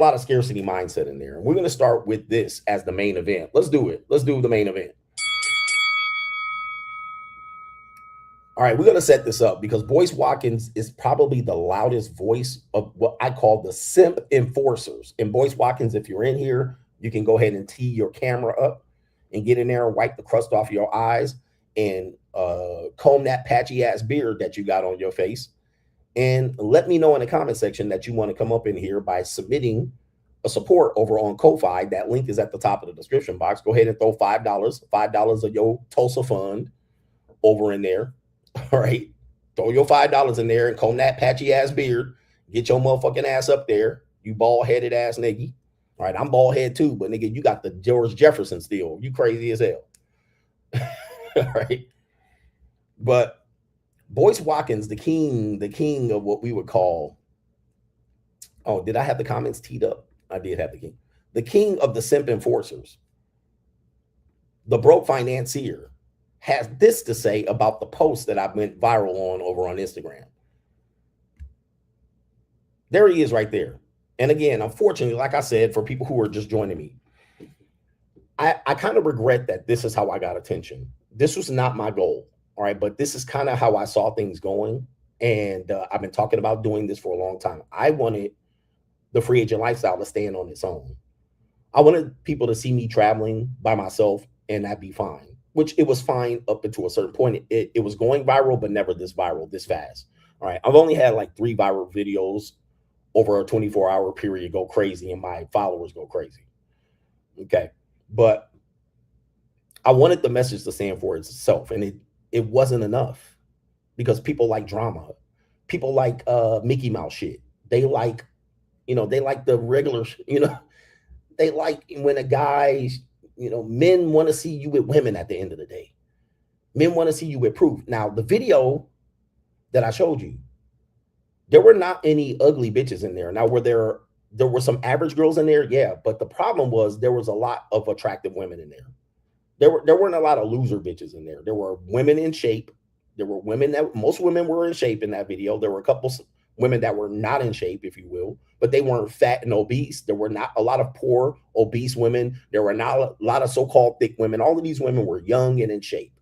A lot of scarcity mindset in there. And we're going to start with this as the main event. Let's do it. Let's do the main event. All right, we're going to set this up because Boyce Watkins is probably the loudest voice of what I call the simp enforcers. And Boyce Watkins, if you're in here, you can go ahead and tee your camera up and get in there and wipe the crust off your eyes and comb that patchy ass beard that you got on your face. And let me know in the comment section that you want to come up in here by submitting a support over on Ko-Fi. That link is at the top of the description box. Go ahead and throw $5 of your Tulsa fund over in there. All right. Throw your $5 in there and comb that patchy ass beard. Get your motherfucking ass up there. You bald headed ass nigga. All right. I'm bald head too, but nigga, you got the George Jefferson still. You crazy as hell. All right. But Boyce Watkins, the king of what we would call. Oh, did I have the comments teed up? I did have the king of the simp enforcers, the broke financier, has this to say about the post that I went viral on over on Instagram. There he is right there. And again, unfortunately, like I said, for people who are just joining me, I kind of regret that this is how I got attention. This was not my goal. All right. But this is kind of how I saw things going. And I've been talking about doing this for a long time. I wanted the free agent lifestyle to stand on its own. I wanted people to see me traveling by myself and that'd be fine, which it was fine up until a certain point. It was going viral, but never this viral, this fast. All right. I've only had like 3 viral videos over a 24-hour period go crazy and my followers go crazy. Okay. But I wanted the message to stand for itself. And it wasn't enough because people like drama. People like Mickey Mouse shit. They like, they like the regular, they like when a guy, men want to see you with women at the end of the day. Men want to see you with proof. Now, the video that I showed you, there were not any ugly bitches in there. Now, there were some average girls in there? Yeah. But the problem was there was a lot of attractive women in there. There weren't a lot of loser bitches in there. There were women in shape. There were women most women were in shape in that video. There were a couple women that were not in shape, if you will, but they weren't fat and obese. There were not a lot of poor, obese women. There were not a lot of so-called thick women. All of these women were young and in shape.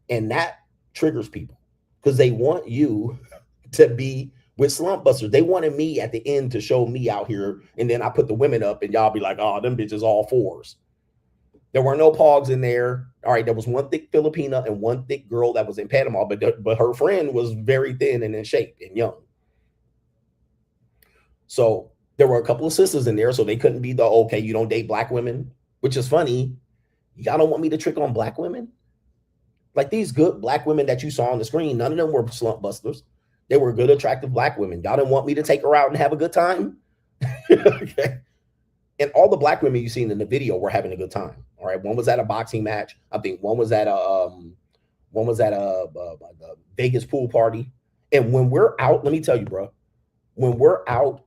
And that triggers people because they want you to be with slump busters. They wanted me at the end to show me out here. And then I put the women up and y'all be like, oh, them bitches all 4s. There were no pogs in there. All right, there was one thick Filipina and one thick girl that was in Panama, but her friend was very thin and in shape and young. So there were a couple of sisters in there, so they couldn't be the, okay, you don't date black women, which is funny. Y'all don't want me to trick on black women? Like these good black women that you saw on the screen, none of them were slump busters. They were good, attractive black women. Y'all didn't want me to take her out and have a good time? Okay. And all the black women you seen in the video were having a good time. All right. One was at a boxing match. I think one was at a Vegas pool party. And when we're out, let me tell you, bro, when we're out,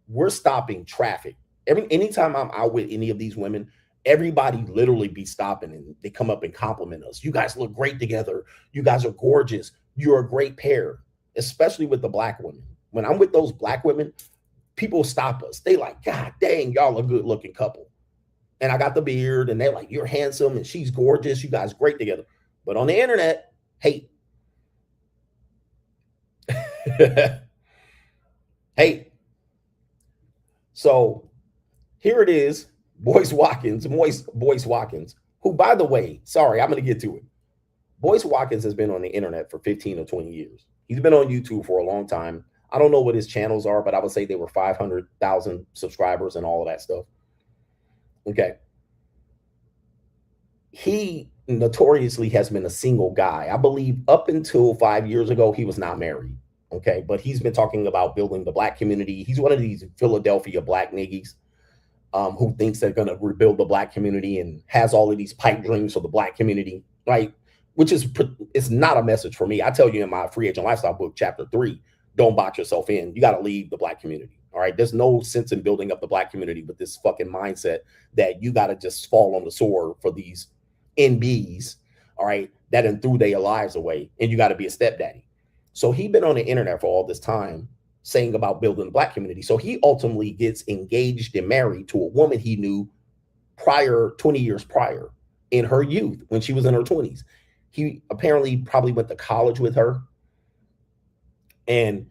we're stopping traffic. Anytime I'm out with any of these women, everybody literally be stopping and they come up and compliment us. You guys look great together. You guys are gorgeous. You're a great pair, especially with the black women. When I'm with those black women, people stop us. They like, God dang, y'all a good looking couple. And I got the beard and they're like, you're handsome and she's gorgeous. You guys great together. But on the internet, hate. Hate. So here it is. Boyce Watkins, who, by the way, sorry, I'm going to get to it. Boyce Watkins has been on the internet for 15 or 20 years. He's been on YouTube for a long time. I don't know what his channels are, but I would say they were 500,000 subscribers and all of that stuff. Okay. He notoriously has been a single guy. I believe up until 5 years ago, he was not married. Okay. But he's been talking about building the black community. He's one of these Philadelphia black niggas who thinks they're going to rebuild the black community and has all of these pipe dreams for the black community, right? Which is, it's not a message for me. I tell you in my Free Agent Lifestyle book, chapter 3, don't box yourself in. You got to leave the black community. All right. There's no sense in building up the black community with this fucking mindset that you got to just fall on the sword for these NBs. All right. That done threw their lives away and you got to be a stepdaddy. So he been on the internet for all this time saying about building the black community. So he ultimately gets engaged and married to a woman he knew prior, 20 years prior, in her youth when she was in her 20s. He apparently probably went to college with her. And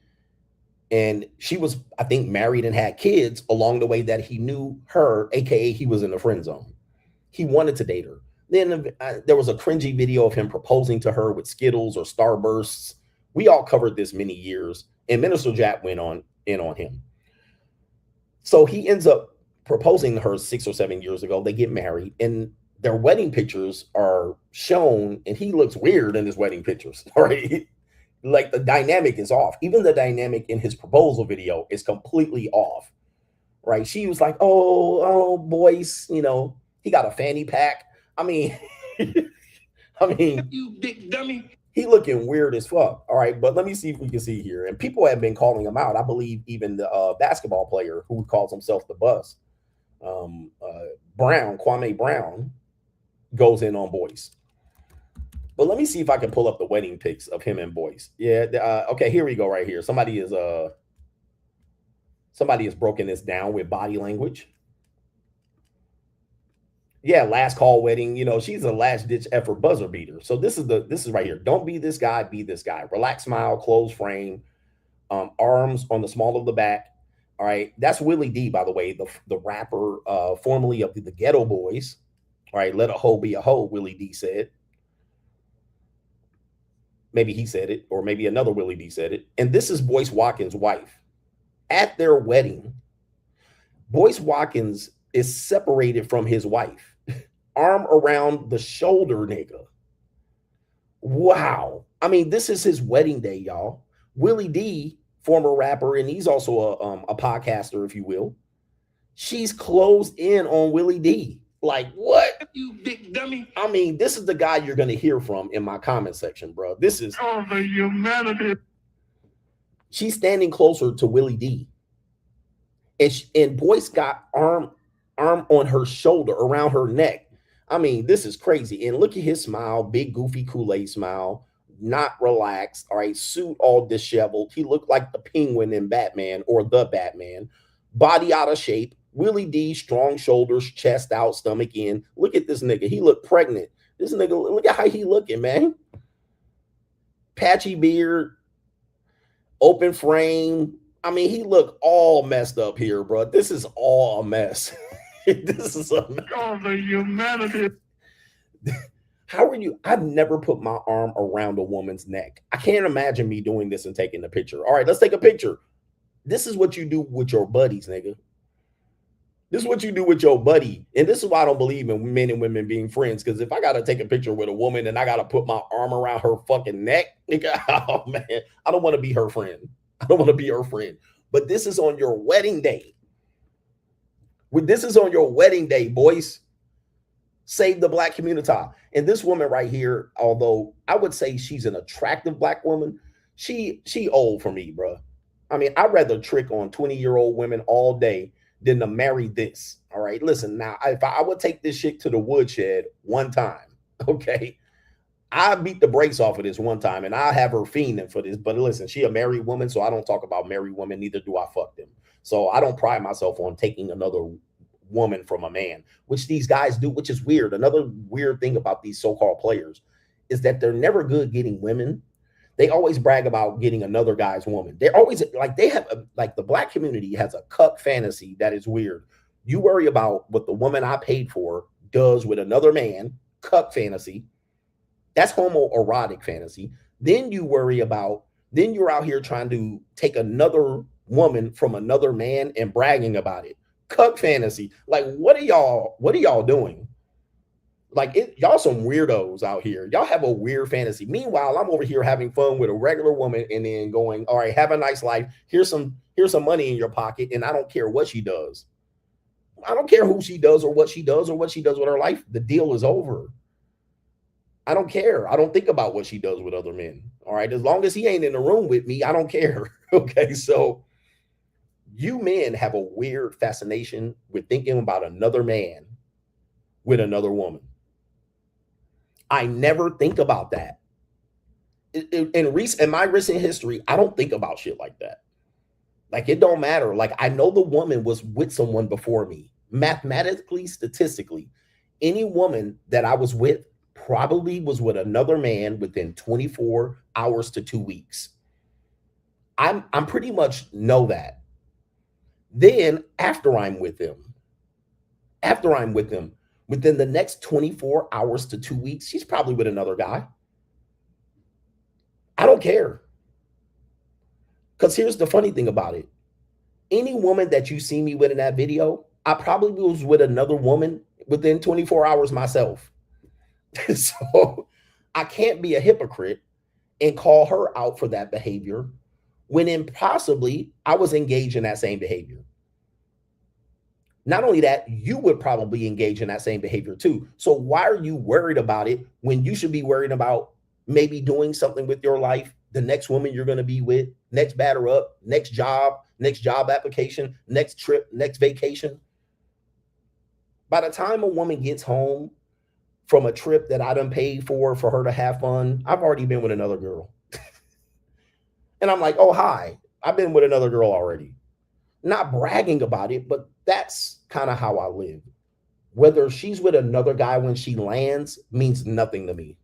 she was, I think, married and had kids along the way that he knew her, aka he was in the friend zone. He wanted to date her. Then there was a cringy video of him proposing to her with Skittles or Starbursts. We all covered this many years, and Minister Jack went in on him. So he ends up proposing to her 6 or 7 years ago. They get married, and their wedding pictures are shown, and he looks weird in his wedding pictures. Right? Like the dynamic is off. Even the dynamic in his proposal video is completely off. Right? She was like, "Oh, Boyce, you know, he got a fanny pack." I mean, you big dummy. He looking weird as fuck. All right, but let me see if we can see here. And people have been calling him out. I believe even the basketball player who calls himself the Bus, Kwame Brown, goes in on Boyce. But let me see if I can pull up the wedding pics of him and Boyce. Yeah. Okay, here we go. Right here. Somebody has broken this down with body language. Yeah, last call wedding. You know, she's a last ditch effort buzzer beater. So this is right here. Don't be this guy, be this guy. Relaxed smile, closed frame, arms on the small of the back. All right, that's Willie D, by the way, the rapper formerly of the Ghetto Boys. All right, let a hoe be a hoe, Willie D said. Maybe he said it, or maybe another Willie D said it. And this is Boyce Watkins' wife. At their wedding, Boyce Watkins is separated from his wife. Arm around the shoulder, nigga. Wow. I mean, this is his wedding day, y'all. Willie D, former rapper, and he's also a podcaster, if you will. She's closed in on Willie D. Like, what? You big dummy. I mean, this is the guy you're going to hear from in my comment section, bro. This is the humanity. She's standing closer to Willie D. And Boyce got arm on her shoulder, around her neck. I mean, this is crazy. And look at his smile, big goofy Kool-Aid smile, not relaxed. All right, suit all disheveled. He looked like the Penguin in Batman, or the Batman. Body out of shape. Willie D, strong shoulders, chest out, stomach in. Look at this nigga. He looked pregnant. This nigga, look at how he looking, man. Patchy beard, open frame. I mean, he looked all messed up here, bro. This is all a mess. This is a mess. Oh, the humanity. How are you? I've never put my arm around a woman's neck. I can't imagine me doing this and taking a picture. All right, let's take a picture. This is what you do with your buddies, nigga. This is what you do with your buddy. And this is why I don't believe in men and women being friends. Because if I got to take a picture with a woman and I got to put my arm around her fucking neck, nigga, oh, man, I don't want to be her friend. I don't want to be her friend. But this is on your wedding day. This is on your wedding day, boys. Save the black community. And this woman right here, although I would say she's an attractive black woman, she old for me, bro. I mean, I'd rather trick on 20-year-old women all day than to marry this. All right, listen, now, if I would take this shit to the woodshed one time, okay, I beat the brakes off of this one time, and I have her fiending for this. But listen, she a married woman, so I don't talk about married women. Neither do I fuck them. So I don't pride myself on taking another woman from a man, which these guys do, which is weird. Another weird thing about these so-called players is that they're never good getting women. They always brag about getting another guy's woman. They're always like, they have like the black community has a cuck fantasy that is weird. You worry about what the woman I paid for does with another man, cuck fantasy. That's homoerotic fantasy. Then you worry about, then you're out here trying to take another woman from another man and bragging about it. Cuck fantasy. Like, what are y'all doing? Like, y'all some weirdos out here. Y'all have a weird fantasy. Meanwhile, I'm over here having fun with a regular woman and then going, all right, have a nice life. Here's some money in your pocket, and I don't care what she does. I don't care who she does or what she does or what she does with her life. The deal is over. I don't care. I don't think about what she does with other men. All right. As long as he ain't in the room with me, I don't care. Okay. So you men have a weird fascination with thinking about another man with another woman. I never think about that. In my recent history, I don't think about shit like that. Like, it don't matter. Like, I know the woman was with someone before me. Mathematically, statistically, any woman that I was with probably was with another man within 24 hours to 2 weeks. I'm pretty much know that. Then after I'm with them, within the next 24 hours to 2 weeks, she's probably with another guy. I don't care. Because here's the funny thing about it. Any woman that you see me with in that video, I probably was with another woman within 24 hours myself. So I can't be a hypocrite and call her out for that behavior when impossibly I was engaged in that same behavior. Not only that, you would probably engage in that same behavior too. So why are you worried about it when you should be worried about maybe doing something with your life, the next woman you're going to be with, next batter up, next job application, next trip, next vacation? By the time a woman gets home from a trip that I done paid for her to have fun, I've already been with another girl. And I'm like, oh, hi, I've been with another girl already. Not bragging about it, but that's kind of how I live. Whether she's with another guy when she lands means nothing to me.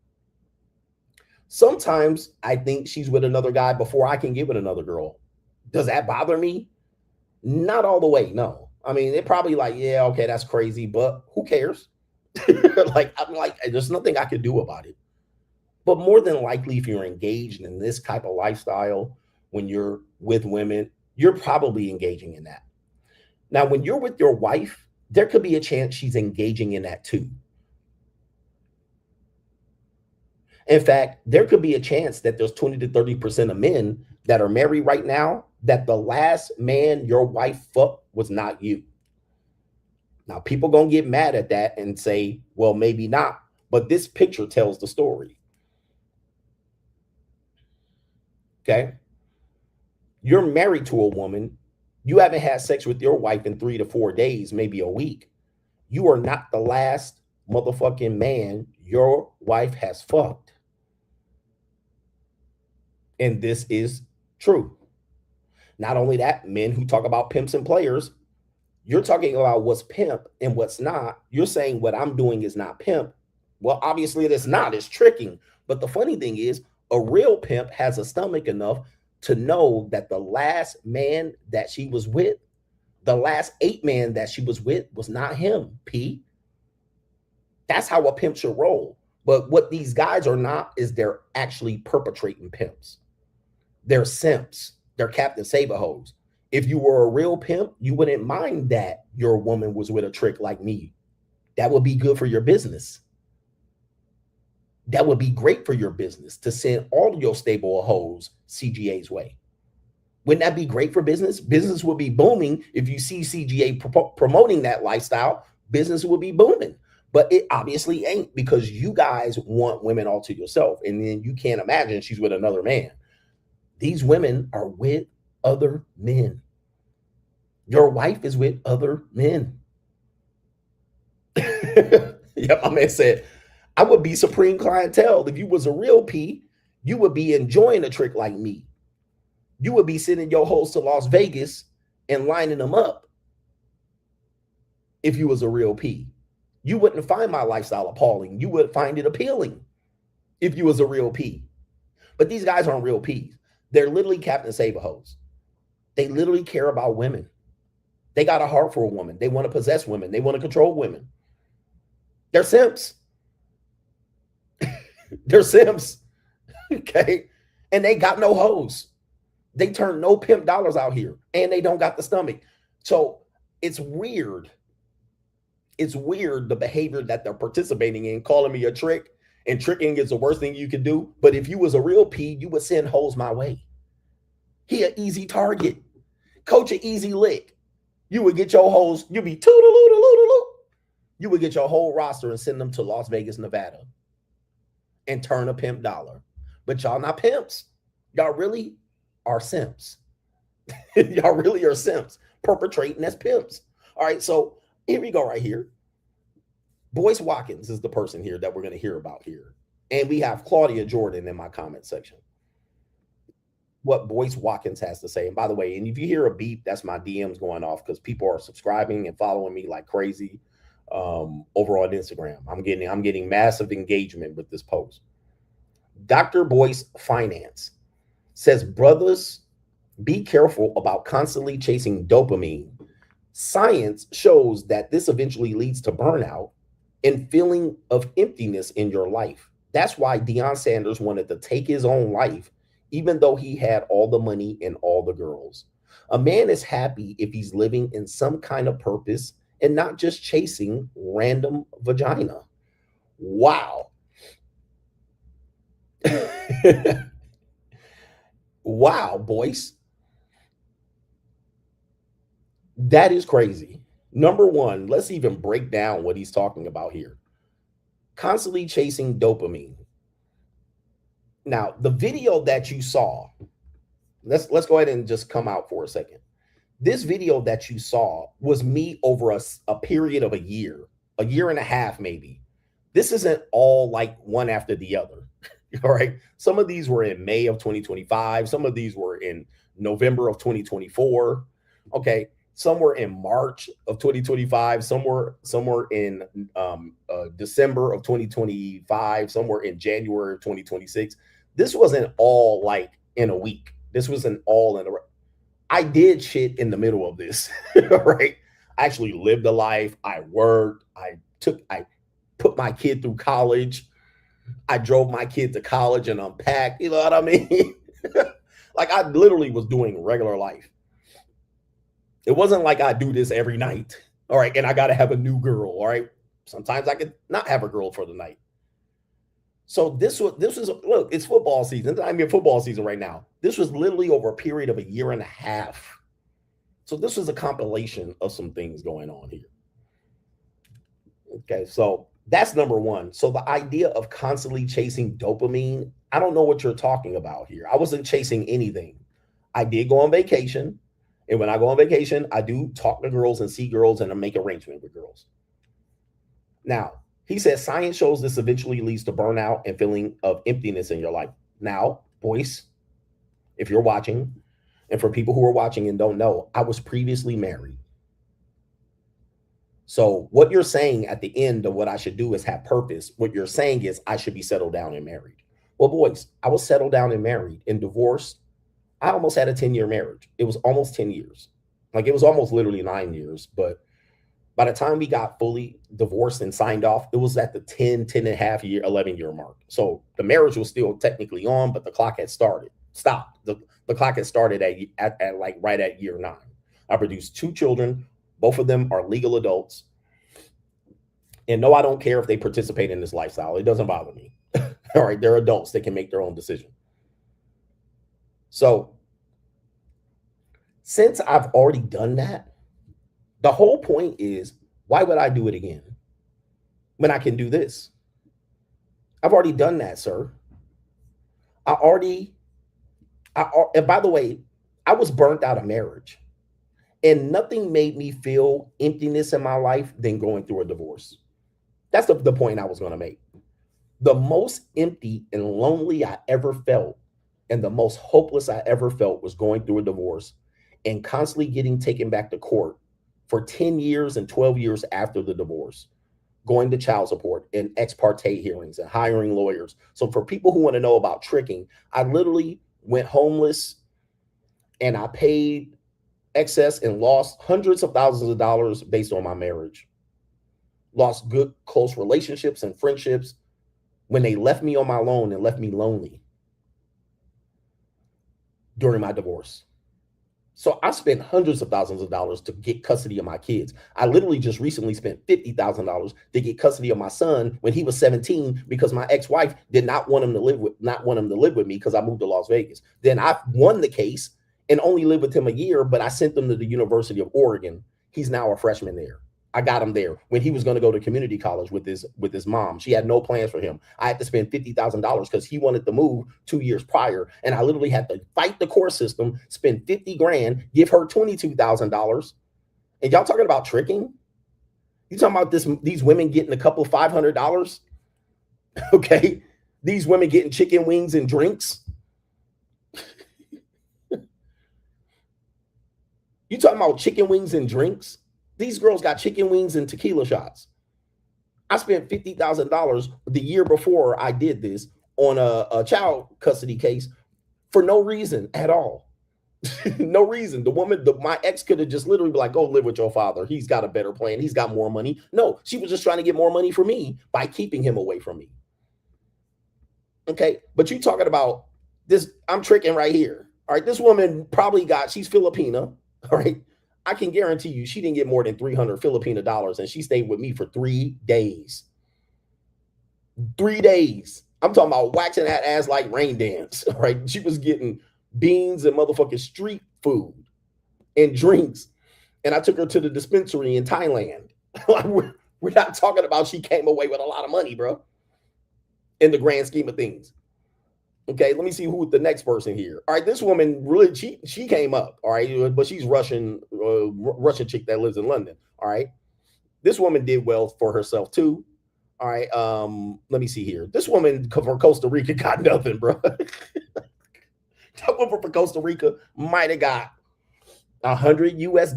Sometimes I think she's with another guy before I can get with another girl. Does that bother me? Not all the way, no. I mean, they're probably like, yeah, okay, that's crazy, but who cares? Like, I'm like, there's nothing I can do about it. But more than likely, if you're engaged in this type of lifestyle, when you're with women, you're probably engaging in that. Now, when you're with your wife, there could be a chance she's engaging in that too. In fact, there could be a chance that there's 20 to 30% of men that are married right now that the last man your wife fucked was not you. Now, people going to get mad at that and say, well, maybe not. But this picture tells the story. Okay? You're married to a woman. You haven't had sex with your wife in 3 to 4 days, maybe a week. You are not the last motherfucking man your wife has fucked. And this is true. Not only that, men who talk about pimps and players, you're talking about what's pimp and what's not. You're saying what I'm doing is not pimp. Well, obviously it is not. It's tricking. But the funny thing is, a real pimp has a stomach enough to know that the last man that she was with, the last 8 men that she was with was not him, P. That's how a pimp should roll. But what these guys are not is they're actually perpetrating pimps. They're simps. They're Captain Save-A-Hoes. If you were a real pimp, you wouldn't mind that your woman was with a trick like me. That would be good for your business. That would be great for your business to send all of your stable of hoes CGA's way. Wouldn't that be great for business? Business would be booming. If you see CGA promoting that lifestyle, business would be booming. But it obviously ain't, because you guys want women all to yourself. And then you can't imagine she's with another man. These women are with other men. Your wife is with other men. Yep, my man said, I would be supreme clientele. If you was a real P, you would be enjoying a trick like me. You would be sending your hoes to Las Vegas and lining them up. If you was a real P, you wouldn't find my lifestyle appalling. You would find it appealing if you was a real P. But these guys aren't real Ps. They're literally Captain Save-A-Hoes. They literally care about women. They got a heart for a woman. They want to possess women. They want to control women. They're simps. They're simps. Okay. And they got no hoes. They turn no pimp dollars out here. And they don't got the stomach. So it's weird. It's weird, the behavior that they're participating in, calling me a trick. And tricking is the worst thing you can do. But if you was a real P, you would send hoes my way. He an easy target. Coach an easy lick. You would get your hoes, you'd be toodaloo. You would get your whole roster and send them to Las Vegas, Nevada and turn a pimp dollar. But y'all not pimps. Y'all really are simps. Y'all really are simps perpetrating as pimps. All right, so here we go right here. Boyce Watkins is the person here that we're going to hear about here. And we have Claudia Jordan in my comment section. what Boyce Watkins has to say. And by the way, and if you hear a beep, that's my DMs going off because people are subscribing and following me like crazy over on Instagram. I'm getting massive engagement with this post. Dr. Boyce Finance says, brothers, be careful about constantly chasing dopamine. Science shows that this eventually leads to burnout and feeling of emptiness in your life. That's why Deion Sanders wanted to take his own life, even though he had all the money and all the girls. A man is happy if he's living in some kind of purpose and not just chasing random vagina. Wow. Wow, Boyce. That is crazy. Number one, let's even break down what he's talking about here. Constantly chasing dopamine. Now, the video that you saw, let's go ahead and just come out for a second. This video that you saw was me over a period of a year and a half, maybe. This isn't all like one after the other. All right. Some of these were in May of 2025. Some of these were in November of 2024. Okay. Some were in March of 2025. Some were in December of 2025. Some were in January of 2026. This wasn't all like in a week. This wasn't all in a. I did shit in the middle of this. Right. I actually lived a life. I worked. I put my kid through college. I drove my kid to college and unpacked. You know what I mean? Like I literally was doing regular life. It wasn't like I do this every night. All right. And I got to have a new girl. All right. Sometimes I could not have a girl for the night. So this was look, it's football season. I'm in football season right now. This was literally over a period of a year and a half. So this was a compilation of some things going on here. Okay. So that's number one. So the idea of constantly chasing dopamine, I don't know what you're talking about here. I wasn't chasing anything. I did go on vacation. And when I go on vacation, I do talk to girls and see girls and I make arrangements with girls. Now, he says science shows this eventually leads to burnout and feeling of emptiness in your life. Now, Boyce, if you're watching, and for people who are watching and don't know, I was previously married. So what you're saying at the end of what I should do is have purpose. What you're saying is I should be settled down and married. Well, Boyce, I was settled down and married and divorced. I almost had a 10-year marriage. It was almost 10 years. Like it was almost literally 9 years. But by the time we got fully divorced and signed off, it was at the 10 and a half year, 11-year mark. So the marriage was still technically on, but the clock had stopped. The clock had started at like right at year 9. I produced 2 children. Both of them are legal adults. And no, I don't care if they participate in this lifestyle. It doesn't bother me. All right. They're adults. They can make their own decision. So since I've already done that, the whole point is, why would I do it again when I can do this? I've already done that, sir. And by the way, I was burnt out of marriage and nothing made me feel emptiness in my life than going through a divorce. That's the point I was going to make. The most empty and lonely I ever felt and the most hopeless I ever felt was going through a divorce and constantly getting taken back to court for 10 years and 12 years after the divorce, going to child support and ex parte hearings and hiring lawyers. So for people who want to know about tricking, I literally went homeless and I paid excess and lost hundreds of thousands of dollars based on my marriage. Lost good, close relationships and friendships when they left me on my own and left me lonely during my divorce. So I spent hundreds of thousands of dollars to get custody of my kids. I literally just recently spent $50,000 to get custody of my son when he was 17 because my ex-wife did not want him to live with me because I moved to Las Vegas. Then I won the case and only lived with him a year, but I sent him to the University of Oregon. He's now a freshman there. I got him there when he was going to go to community college with his mom. She had no plans for him. I had to spend $50,000 because he wanted to move 2 years prior. And I literally had to fight the court system, spend 50 grand, give her $22,000. And y'all talking about tricking? You talking about these women getting a couple of $500? Okay. These women getting chicken wings and drinks. You talking about chicken wings and drinks? These girls got chicken wings and tequila shots. I spent $50,000 the year before I did this on a child custody case for no reason at all. No reason. My ex could have just literally be like, go live with your father. He's got a better plan. He's got more money. No, she was just trying to get more money for me by keeping him away from me. Okay. But you talking about this, I'm tricking right here. All right. This woman probably she's Filipina. All right. I can guarantee you she didn't get more than 300 Filipina dollars, and she stayed with me for 3 days. 3 days. I'm talking about waxing that ass like rain dance. All right. She was getting beans and motherfucking street food and drinks. And I took her to the dispensary in Thailand. We're not talking about she came away with a lot of money, bro, in the grand scheme of things. Okay, let me see who the next person here. All right, this woman really, she came up, all right, but she's Russian chick that lives in London. All right. This woman did well for herself too. All right. Let me see here. This woman from Costa Rica got nothing, bro. That woman from Costa Rica might have got $100 US,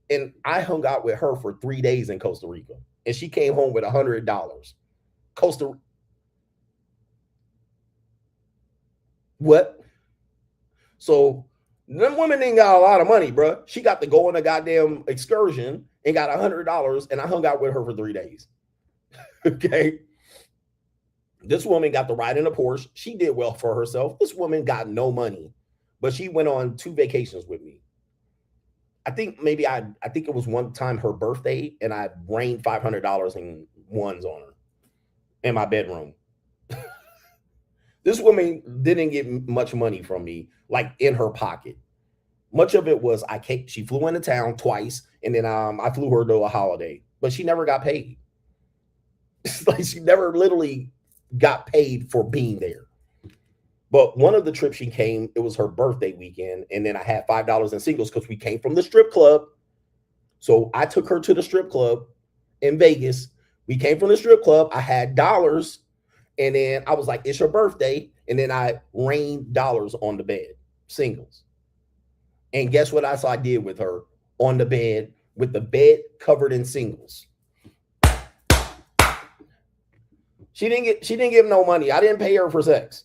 and I hung out with her for 3 days in Costa Rica, and she came home with $100. What? So them women ain't got a lot of money, bro. She got to go on a goddamn excursion and got $100, and I hung out with her for 3 days. Okay. This woman got to ride in a Porsche. She did well for herself. This woman got no money, but she went on 2 vacations with me. I think it was one time her birthday, and I rained $500 in ones on her in my bedroom. This woman didn't get much money from me, like in her pocket. Much of it was she flew into town twice, and then I flew her to a holiday, but she never got paid. Like she never literally got paid for being there. But one of the trips she came, it was her birthday weekend, and then I had $5 in singles because we came from the strip club. So I took her to the strip club in Vegas. We came from the strip club. I had dollars. And then I was like, it's your birthday. And then I rained dollars on the bed, singles. And guess what I did with her on the bed, with the bed covered in singles. She didn't give no money. I didn't pay her for sex.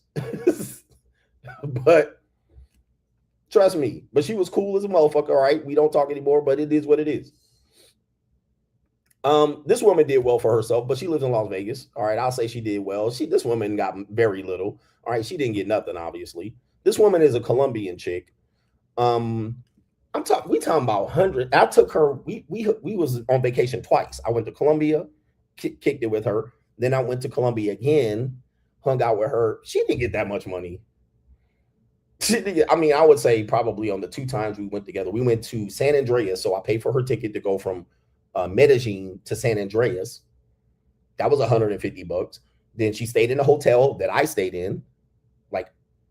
But trust me, but she was cool as a motherfucker. All right. We don't talk anymore, but it is what it is. This woman did well for herself, but she lives in Las Vegas. All right, I'll say she did well. This woman got very little. All right, she didn't get nothing, obviously. This woman is a Colombian chick. We talking about 100. I took her. We was on vacation twice. I went to Colombia, kicked it with her. Then I went to Colombia again, hung out with her. She didn't get that much money. I would say probably on the 2 times we went together. We went to San Andreas, so I paid for her ticket to go from Medellin to San Andreas. That was $150. Then she stayed in a hotel that I stayed in.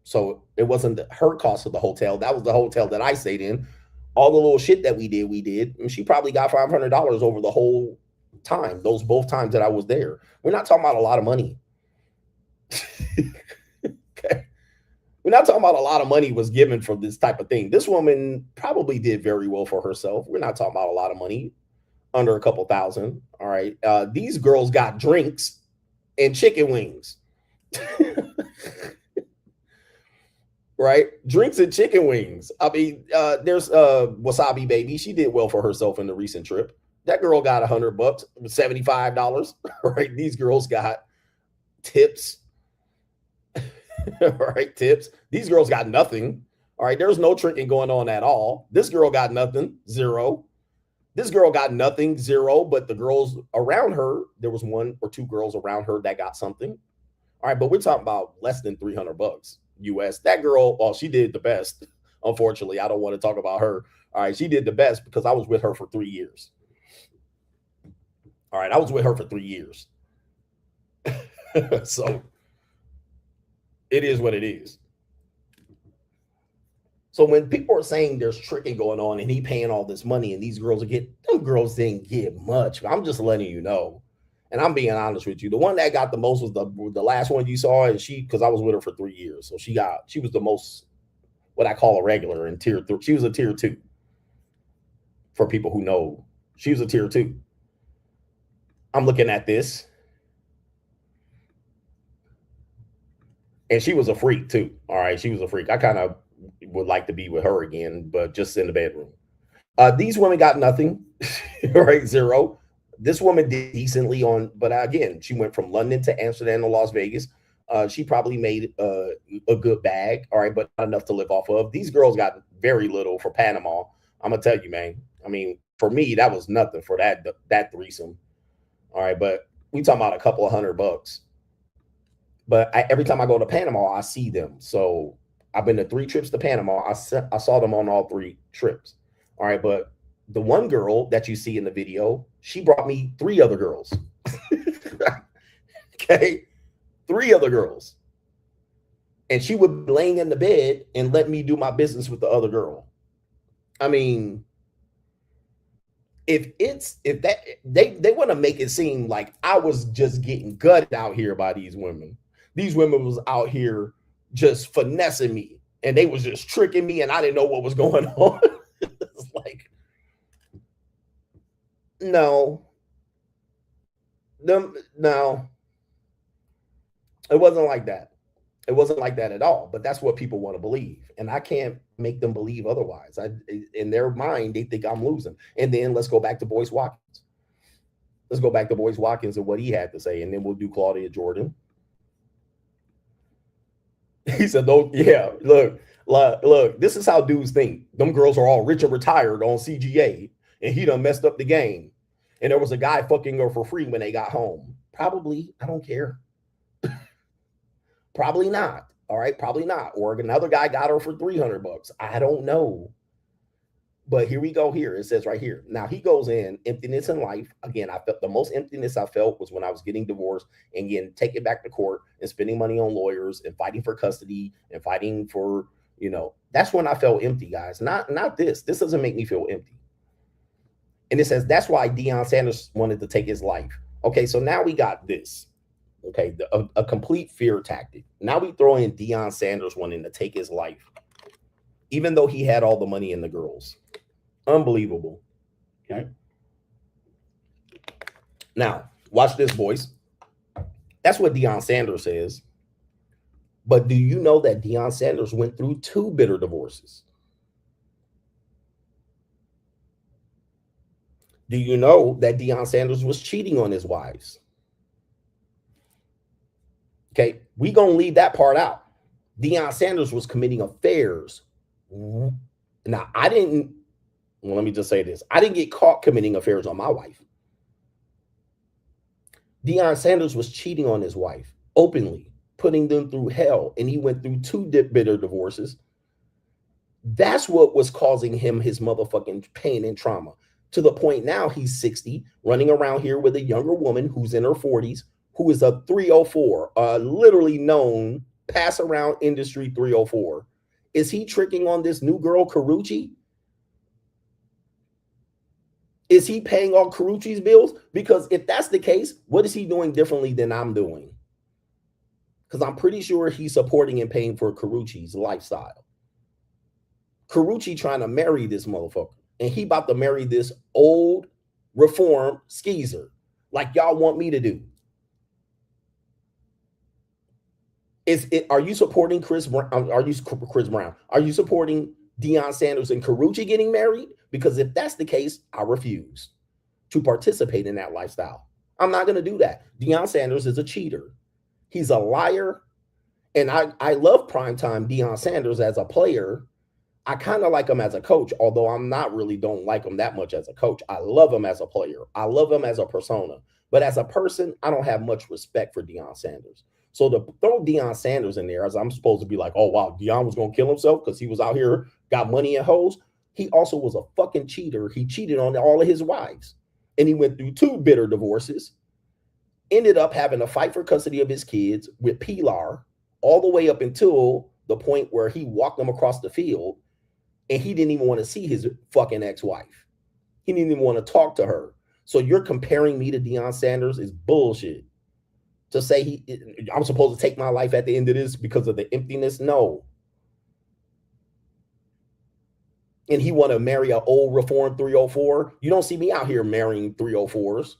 So it wasn't her cost of the hotel. That was the hotel that I stayed in. All the little shit that we did. And she probably got $500 over the whole time. Those both times that I was there. We're not talking about a lot of money. Okay. We're not talking about a lot of money was given for this type of thing. This woman probably did very well for herself. We're not talking about a lot of money. Under a couple thousand. All right. These girls got drinks and chicken wings. Right? Drinks and chicken wings. There's Wasabi Baby. She did well for herself in the recent trip. That girl got $100, $75. Right? These girls got tips. All right, tips. These girls got nothing. All right, there's no tricking going on at all. This girl got nothing, $0. This girl got nothing, $0, but the girls around her, there was 1 or 2 girls around her that got something. All right, but we're talking about less than $300 US. That girl, she did the best. Unfortunately, I don't want to talk about her. All right, she did the best because I was with her for 3 years. All right, I was with her for 3 years. So it is what it is. So when people are saying there's tricking going on and he paying all this money and these girls them girls didn't get much. I'm just letting you know. And I'm being honest with you. The one that got the most was the last one you saw, and because I was with her for 3 years. So she was the most, what I call a regular in tier 3. She was a tier 2. for people who know. She was a tier 2. I'm looking at this. And she was a freak too. All right. She was a freak. I kind of would like to be with her again, but just in the bedroom. These women got nothing, right? Zero. This woman did decently on, but again, she went from London to Amsterdam to Las Vegas. She probably made a good bag, all right, but not enough to live off of. These girls got very little for Panama. I'm gonna tell you, man. I mean, for me, that was nothing for that threesome. All right, but we talking about a couple of $100. But every time I go to Panama, I see them. So I've been to 3 trips to Panama. I saw them on all 3 trips. All right, but the one girl that you see in the video, she brought me 3 other girls. Okay, 3 other girls. And she would be laying in the bed and let me do my business with the other girl. I mean, if that they want to make it seem like I was just getting gutted out here by these women. These women was out here just finessing me, and they was just tricking me, and I didn't know what was going on. It's like, no, it wasn't like that. It wasn't like that at all. But that's what people want to believe, and I can't make them believe otherwise. In their mind, they think I'm losing. And then let's go back to Boyce Watkins. Let's go back to Boyce Watkins and what he had to say, and then we'll do Claudia Jordan. He said, "No, yeah, look, this is how dudes think. Them girls are all rich and retired on CGA, and he done messed up the game. And there was a guy fucking her for free when they got home. Probably, I don't care. Probably not. All right, probably not. Or another guy got her for $300. I don't know. But here we go. Here it says right here. Now he goes in emptiness in life. Again, I felt the most emptiness I felt was when I was getting divorced and getting taken back to court and spending money on lawyers and fighting for custody and fighting for, that's when I felt empty, guys. Not this. This doesn't make me feel empty. And it says that's why Deion Sanders wanted to take his life. Okay, so now we got this. Okay, a complete fear tactic. Now we throw in Deion Sanders wanting to take his life, even though he had all the money and the girls. Unbelievable. Okay. Now, watch this, boys. That's what Deion Sanders says. But do you know that Deion Sanders went through 2 bitter divorces? Do you know that Deion Sanders was cheating on his wives? Okay, we gonna leave that part out. Deion Sanders was committing affairs. Now, let me just say this. I didn't get caught committing affairs on my wife. Deion Sanders was cheating on his wife openly, putting them through hell, and he went through 2 bitter divorces. That's what was causing him his motherfucking pain and trauma, to the point now he's 60, running around here with a younger woman who's in her 40s, who is a 304, literally known pass around industry 304. Is he tricking on this new girl, Carucci? Is he paying all Carucci's bills? Because if that's the case, what is he doing differently than I'm doing? Because I'm pretty sure he's supporting and paying for Carucci's lifestyle. Carucci trying to marry this motherfucker, and he about to marry this old reform skeezer like y'all want me to do. Are you supporting Chris Brown? Are you supporting Deion Sanders and Carucci getting married? Because if that's the case, I refuse to participate in that lifestyle. I'm not going to do that. Deion Sanders is a cheater. He's a liar. And I love primetime Deion Sanders as a player. I kind of like him as a coach, although I'm not really don't like him that much as a coach. I love him as a player. I love him as a persona. But as a person, I don't have much respect for Deion Sanders. So to throw Deion Sanders in there, as I'm supposed to be like, oh, wow, Deion was going to kill himself because he was out here, got money and hoes. He also was a fucking cheater. He cheated on all of his wives. And he went through 2 bitter divorces, ended up having to fight for custody of his kids with Pilar all the way up until the point where he walked them across the field and he didn't even want to see his fucking ex-wife. He didn't even want to talk to her. So you're comparing me to Deion Sanders is bullshit. To say I'm supposed to take my life at the end of this because of the emptiness, no. and he want to marry an old reformed 304. You don't see me out here marrying 304s.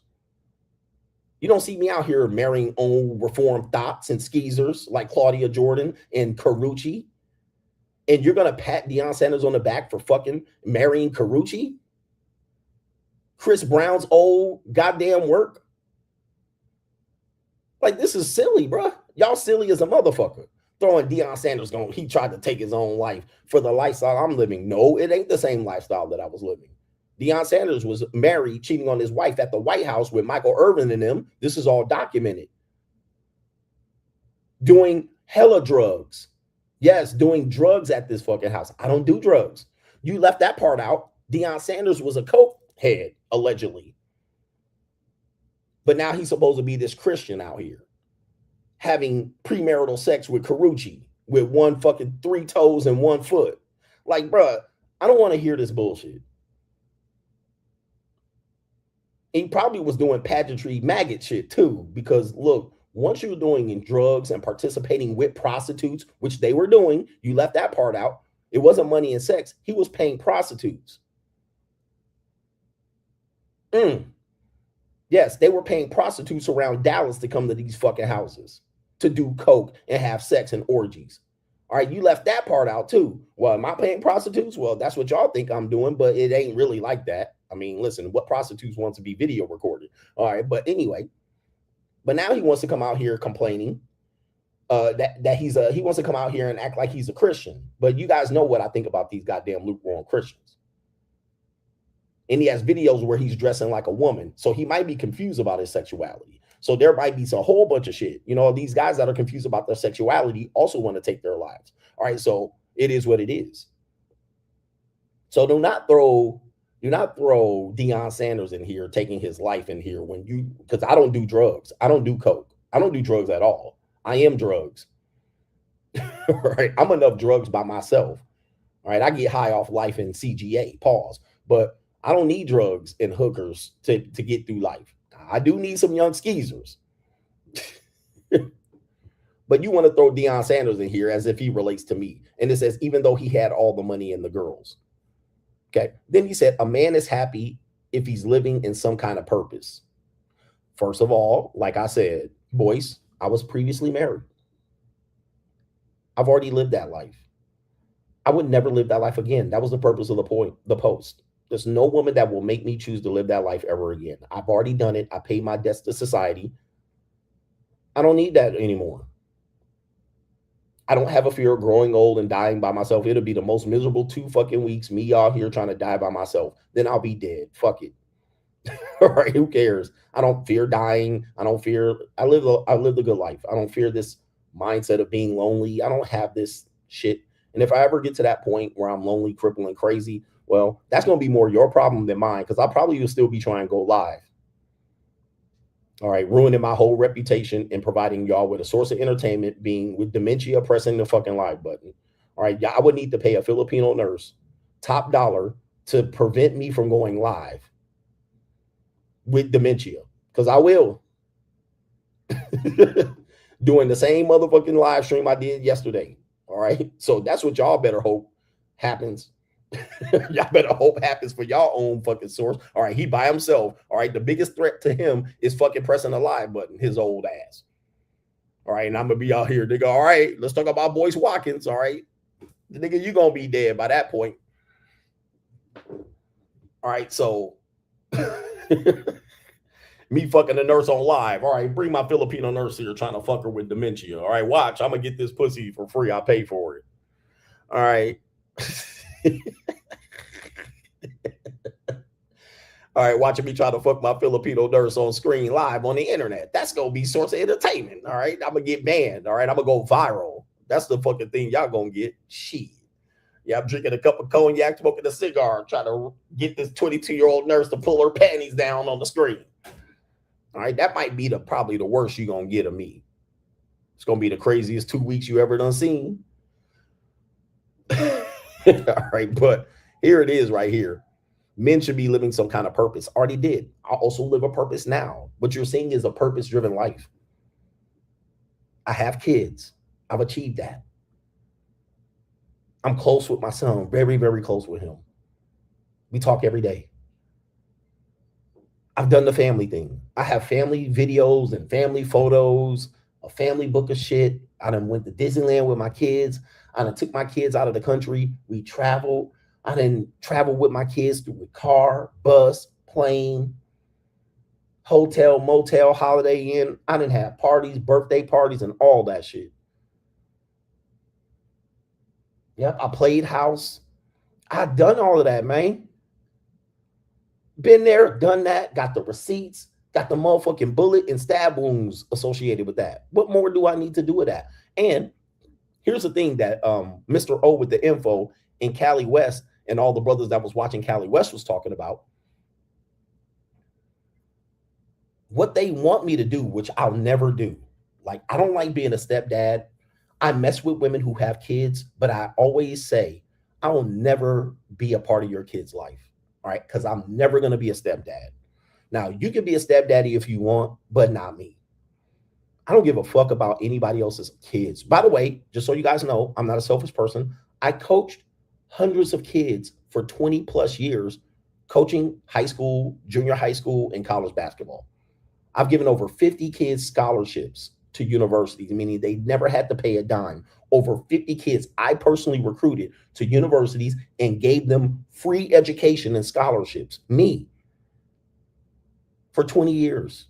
You don't see me out here marrying old reformed thoughts and skeezers like Claudia Jordan and Carucci. And you're going to pat Deion Sanders on the back for fucking marrying Carucci? Chris Brown's old goddamn work? Like, this is silly, bro. Y'all silly as a motherfucker. Throwing Deion Sanders he tried to take his own life for the lifestyle I'm living. No, it ain't the same lifestyle that I was living. Deion Sanders was married, cheating on his wife at the White House with Michael Irvin and them. This is all documented. Doing hella drugs. Yes, doing drugs at this fucking house. I don't do drugs. You left that part out. Deion Sanders was a coke head, allegedly. But now he's supposed to be this Christian out here, having premarital sex with Carucci with one fucking 3 toes and 1 foot. Like, bruh, I don't want to hear this bullshit. He probably was doing pageantry maggot shit too, because look, once you're doing drugs and participating with prostitutes, which they were doing, you left that part out. It wasn't money and sex. He was paying prostitutes. Yes, they were paying prostitutes around Dallas to come to these fucking houses to do coke and have sex and orgies. All right, you left that part out too. Well, am I paying prostitutes? Well, that's what y'all think I'm doing, but it ain't really like that. I mean, listen, what prostitutes want to be video recorded? All right, but anyway, but now he wants to come out here complaining that he wants to come out here and act like he's a Christian. But you guys know what I think about these goddamn lukewarm Christians. And he has videos where he's dressing like a woman, so he might be confused about his sexuality. So there might be a whole bunch of shit. You know, these guys that are confused about their sexuality also want to take their lives. All right, so it is what it is. So do not throw Deion Sanders in here, taking his life in here because I don't do drugs. I don't do coke. I don't do drugs at all. I am drugs. Right? I'm enough drugs by myself. All right, I get high off life in CGA, pause. But I don't need drugs and hookers to get through life. I do need some young skeezers. But you want to throw Deion Sanders in here as if he relates to me. And it says, even though he had all the money and the girls. Okay. Then he said, a man is happy if he's living in some kind of purpose. First of all, like I said, Boyce, I was previously married. I've already lived that life. I would never live that life again. That was the purpose of the post. There's no woman that will make me choose to live that life ever again. I've already done it. I paid my debts to society. I don't need that anymore. I don't have a fear of growing old and dying by myself. It'll be the most miserable 2 fucking weeks, me out here trying to die by myself. Then I'll be dead. Fuck it. All right, who cares? I don't fear dying. I live a good life. I don't fear this mindset of being lonely. I don't have this shit. And if I ever get to that point where I'm lonely, crippled, and crazy, well, that's going to be more your problem than mine, because I probably will still be trying to go live. All right, ruining my whole reputation and providing y'all with a source of entertainment, being with dementia, pressing the fucking live button. All right, I would need to pay a Filipino nurse top dollar to prevent me from going live with dementia, because I will. Doing the same motherfucking live stream I did yesterday. All right, so that's what y'all better hope happens. Y'all better hope happens for y'all own fucking source. All right, he by himself. All right, the biggest threat to him is fucking pressing the live button, his old ass. All right, and I'm gonna be out here. They go, all right, let's talk about Boyce Watkins. All right, the nigga, you gonna be dead by that point. All right, so me fucking the nurse on live. All right, bring my Filipino nurse here trying to fuck her with dementia. All right, watch, I'm gonna get this pussy for free. I pay for it. All right. All right, watching me try to fuck my Filipino nurse on screen live on the internet. That's gonna be source of entertainment. All right, I'm gonna get banned. All right, I'm gonna go viral. That's the fucking thing y'all gonna get. Shit. Yeah, I'm drinking a cup of cognac, smoking a cigar, trying to get this 22-year-old nurse to pull her panties down on the screen. All right, that might be probably the worst you're gonna get of me. It's gonna be the craziest 2 weeks you ever done seen. All right, but here it is right here. Men should be living some kind of purpose. Already did. I also live a purpose now. What you're seeing is a purpose-driven life. I have kids. I've achieved that. I'm close with my son, very, very close with him. We talk every day. I've done the family thing. I have family videos and family photos, a family book of shit. I done went to Disneyland with my kids. I done took my kids out of the country. We traveled. I done traveled with my kids through the car, bus, plane, hotel, motel, Holiday Inn. I done had parties, birthday parties, and all that shit. Yep, I played house. I done all of that, man. Been there, done that, got the receipts, got the motherfucking bullet and stab wounds associated with that. What more do I need to do with that? And here's the thing that Mr. O with the info in Cali West and all the brothers that was watching Cali West was talking about. What they want me to do, which I'll never do. Like, I don't like being a stepdad. I mess with women who have kids, but I always say, I will never be a part of your kid's life. All right. Because I'm never going to be a stepdad. Now, you can be a stepdaddy if you want, but not me. I don't give a fuck about anybody else's kids. By the way, just so you guys know, I'm not a selfish person. I coached hundreds of kids for 20 plus years, coaching high school, junior high school, and college basketball. I've given over 50 kids scholarships to universities, meaning they never had to pay a dime. Over 50 kids I personally recruited to universities and gave them free education and scholarships. Me, for 20 years.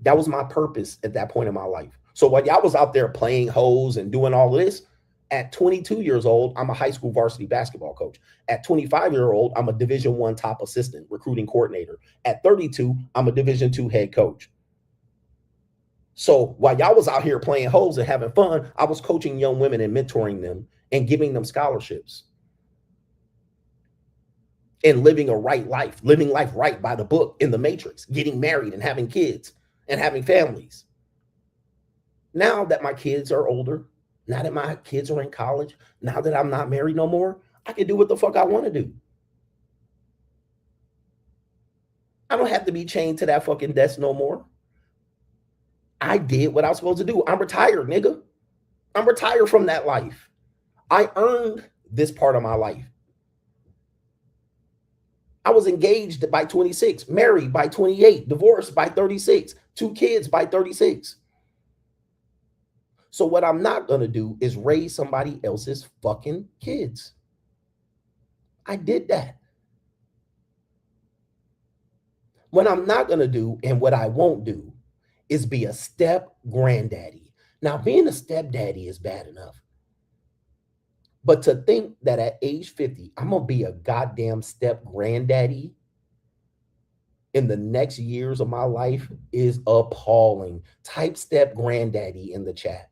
That was my purpose at that point in my life. So while y'all was out there playing hoes and doing all of this, at 22 years old, I'm a high school varsity basketball coach. At 25-year-old, I'm a Division I top assistant recruiting coordinator. At 32, I'm a Division II head coach. So while y'all was out here playing hoes and having fun, I was coaching young women and mentoring them and giving them scholarships and living a right life, living life right by the book in the matrix, getting married and having kids and having families. Now that my kids are older, now that my kids are in college, now that I'm not married no more, I can do what the fuck I want to do. I don't have to be chained to that fucking desk no more. I did what I was supposed to do. I'm retired, nigga. I'm retired from that life. I earned this part of my life. I was engaged by 26, married by 28, divorced by 36, 2 kids by 36. So what I'm not going to do is raise somebody else's fucking kids. I did that. What I'm not going to do and what I won't do is be a step granddaddy. Now, being a stepdaddy is bad enough. But to think that at age 50, I'm going to be a goddamn step granddaddy in the next years of my life is appalling. Type step granddaddy in the chat.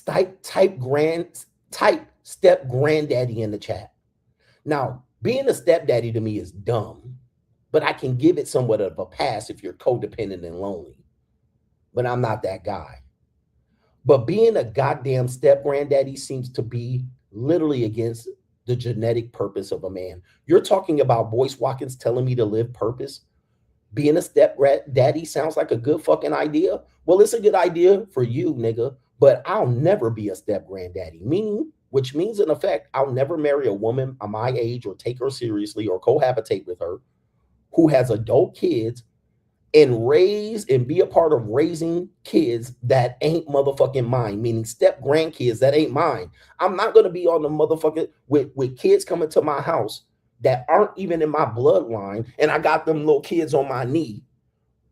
Type step granddaddy in the chat. Now, being a stepdaddy to me is dumb, but I can give it somewhat of a pass if you're codependent and lonely. But I'm not that guy. But being a goddamn step granddaddy seems to be literally against the genetic purpose of a man. You're talking about Boyce Watkins telling me to live purpose. Being a step daddy sounds like a good fucking idea. Well, it's a good idea for you, nigga, but I'll never be a step granddaddy, which means in effect, I'll never marry a woman of my age or take her seriously or cohabitate with her who has adult kids and raise and be a part of raising kids that ain't motherfucking mine, meaning step grandkids that ain't mine. I'm not going to be on the motherfucking with kids coming to my house that aren't even in my bloodline, and I got them little kids on my knee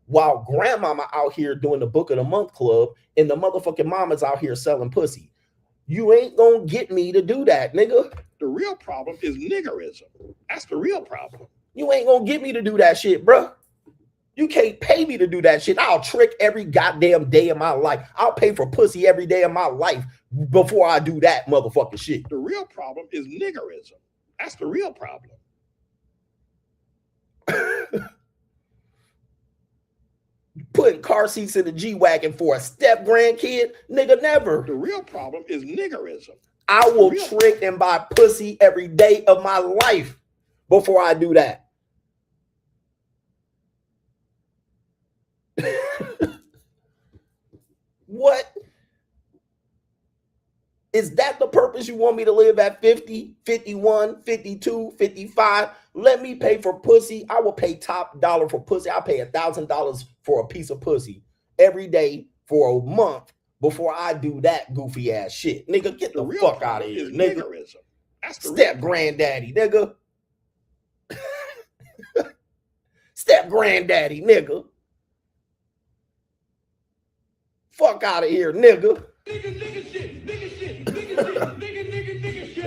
while grandmama out here doing the book of the month club and the motherfucking mama's out here selling pussy. You ain't gonna get me to do that, nigga. The real problem is niggerism. That's the real problem. You ain't gonna get me to do that shit, bro. You can't pay me to do that shit. I'll trick every goddamn day of my life. I'll pay for pussy every day of my life before I do that motherfucking shit. The real problem is niggerism. That's the real problem. Putting car seats in the G-Wagon for a step grandkid? Nigga, never. The real problem is niggerism. I will trick and buy pussy every day of my life before I do that. What? Is that the purpose you want me to live at 50, 51, 52, 55? Let me pay for pussy. I will pay top dollar for pussy. I'll pay $1,000 for a piece of pussy every day for a month before I do that goofy ass shit. Nigga, get the fuck out of here, nigga. Niggerism. That's the Step granddaddy, nigga. Step granddaddy, nigga. Fuck out of here, nigga. Nigga shit, nigga shit, nigga shit, nigga shit.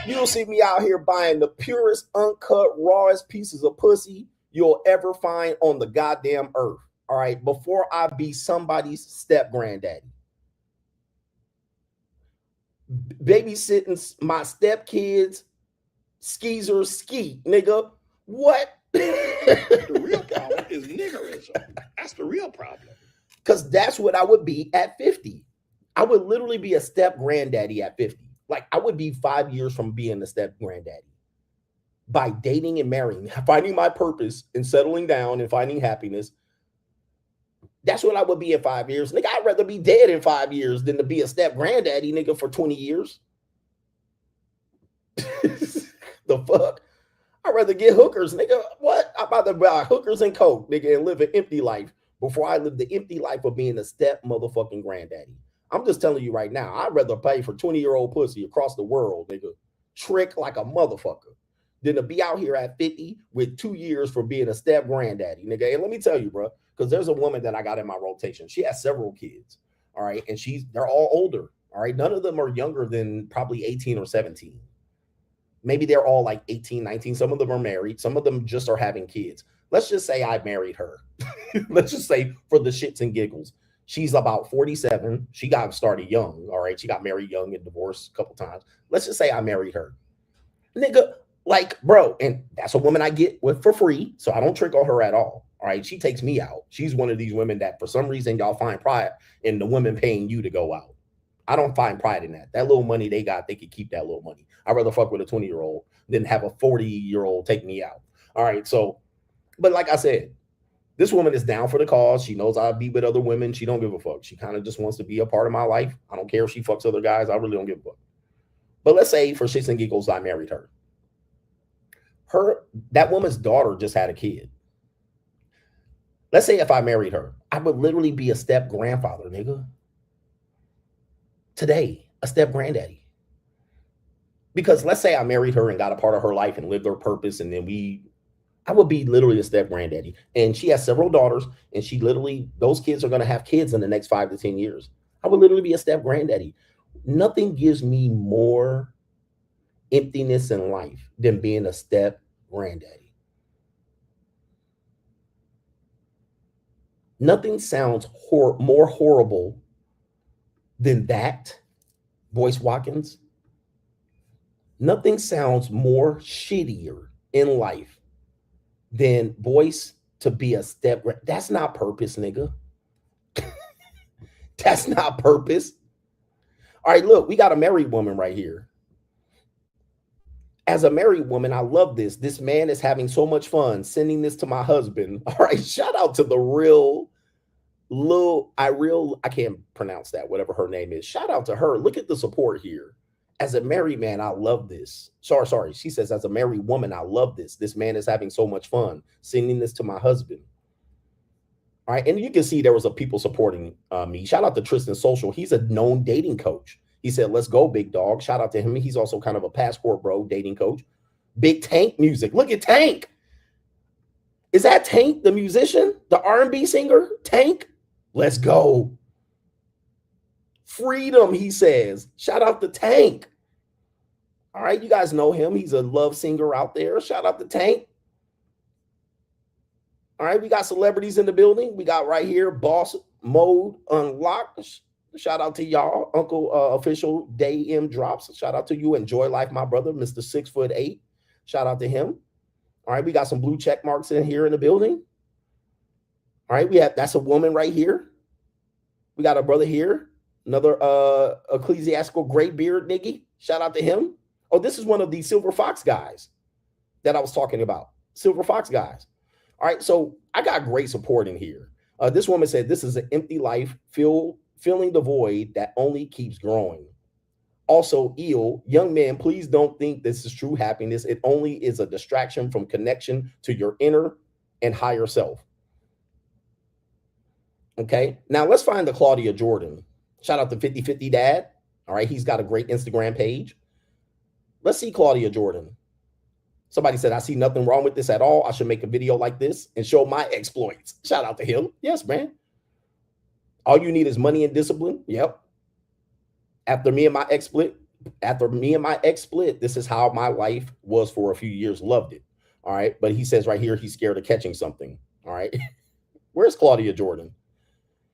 You'll see me out here buying the purest, uncut, rawest pieces of pussy you'll ever find on the goddamn earth. All right, before I be somebody's step granddaddy. Babysitting my stepkids, skeezers ski, nigga. What? The real problem is niggerism. That's the real problem. Because that's what I would be at 50. I would literally be a step granddaddy at 50. Like, I would be 5 years from being a step granddaddy by dating and marrying, finding my purpose and settling down and finding happiness. That's what I would be in 5 years. Nigga, I'd rather be dead in 5 years than to be a step granddaddy, nigga, for 20 years. The fuck? I'd rather get hookers, nigga. What? I'd rather buy hookers and coke, nigga, and live an empty life before I live the empty life of being a step motherfucking granddaddy. I'm just telling you right now, I'd rather pay for 20-year-old pussy across the world, nigga, trick like a motherfucker, than to be out here at 50 with 2 years for being a step granddaddy, nigga. And let me tell you, bro, because there's a woman that I got in my rotation. She has several kids, all right? And they're all older, all right? None of them are younger than probably 18 or 17. Maybe they're all like 18, 19. Some of them are married. Some of them just are having kids. Let's just say I married her. Let's just say for the shits and giggles. She's about 47. She got started young, all right? She got married young and divorced a couple times. Let's just say I married her. Nigga, like, bro, and that's a woman I get with for free, so I don't trick on her at all. All right, she takes me out. She's one of these women that for some reason y'all find pride in the women paying you to go out. I don't find pride in that. That little money they got, they could keep that little money. I'd rather fuck with a 20-year-old than have a 40-year-old take me out. All right, so, but like I said, this woman is down for the cause. She knows I'll be with other women. She don't give a fuck. She kind of just wants to be a part of my life. I don't care if she fucks other guys. I really don't give a fuck. But let's say for shits and giggles, I married her. That woman's daughter just had a kid. Let's say if I married her, I would literally be a step grandfather, nigga. Today, a step granddaddy. Because let's say I married her and got a part of her life and lived her purpose, and then I would be literally a step granddaddy. And she has several daughters, and those kids are going to have kids in the next 5 to 10 years. I would literally be a step granddaddy. Nothing gives me more emptiness in life than being a step granddaddy. Nothing sounds more horrible than that, Boyce Watkins. Nothing sounds more shittier in life than Boyce to be a step. That's not purpose, nigga. That's not purpose. All right, look, we got a married woman right here. As a married woman, I love this. This man is having so much fun sending this to my husband. All right, shout out to the I can't pronounce that, whatever her name is. Shout out to her. Look at the support here. As a married man, I love this. Sorry. She says, as a married woman, I love this. This man is having so much fun sending this to my husband. All right. And you can see there was people supporting me. Shout out to Tristan Social. He's a known dating coach. He said, let's go, big dog. Shout out to him. He's also kind of a passport bro dating coach. Big Tank music. Look at Tank. Is that Tank, the musician, the R&B singer? Tank? Let's go. Freedom, he says. Shout out to Tank. All right, you guys know him. He's a love singer out there. Shout out to Tank. All right, we got celebrities in the building. We got right here, Boss Mode Unlocked. Shout out to y'all. Uncle Official Day M Drops. Shout out to you. Enjoy life, my brother, Mr. 6'8". Shout out to him. All right, we got some blue check marks in here in the building. All right, that's a woman right here. We got a brother here. Another ecclesiastical gray beard nigga. Shout out to him. Oh, this is one of the Silver Fox guys that I was talking about. Silver Fox guys. All right, so I got great support in here. This woman said, "This is an empty life, filling the void that only keeps growing." Also, Eel, young man, please don't think this is true happiness. It only is a distraction from connection to your inner and higher self. Okay, now let's find the Claudia Jordan. Shout out to 50/50 Dad. All right, he's got a great Instagram page. Let's see Claudia Jordan. Somebody said, "I see nothing wrong with this at all. I should make a video like this and show my exploits." Shout out to him. Yes, man. All you need is money and discipline. Yep. After me and my ex split, this is how my life was for a few years. Loved it. All right. But he says right here, he's scared of catching something. All right. Where's Claudia Jordan?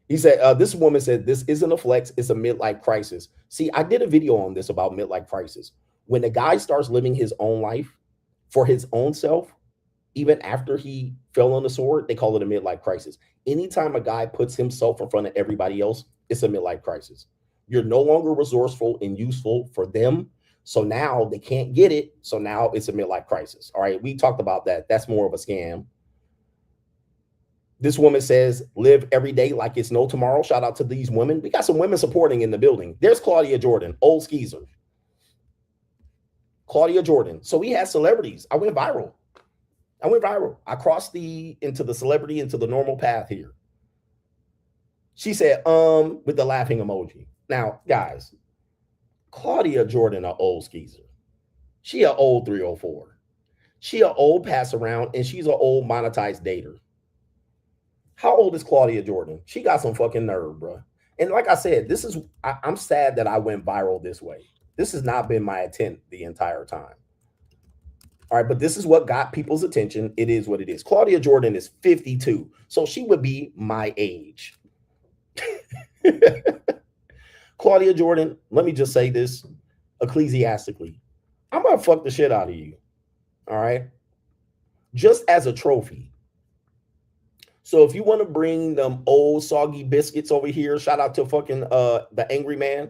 He said, this woman said, "This isn't a flex. It's a midlife crisis." See, I did a video on this about midlife crisis. When a guy starts living his own life for his own self, even after he fell on the sword, they call it a midlife crisis. Anytime a guy puts himself in front of everybody else, it's a midlife crisis. You're no longer resourceful and useful for them. So now they can't get it. So now it's a midlife crisis. All right. We talked about that. That's more of a scam. This woman says, "Live every day like it's no tomorrow." Shout out to these women. We got some women supporting in the building. There's Claudia Jordan, old skeezer. Claudia Jordan. So we had celebrities. I went viral. I crossed into the celebrity, into the normal path here. She said, with the laughing emoji. Now, guys, Claudia Jordan, an old skeezer. She an old 304. She an old pass around, and she's an old monetized dater. How old is Claudia Jordan? She got some fucking nerve, bro. And like I said, I'm sad that I went viral this way. This has not been my intent the entire time. All right, but this is what got people's attention. It is what it is. Claudia Jordan is 52, so she would be my age. Claudia Jordan, let me just say this ecclesiastically. I'm going to fuck the shit out of you. All right? Just as a trophy. So if you want to bring them old soggy biscuits over here, shout out to fucking the angry man,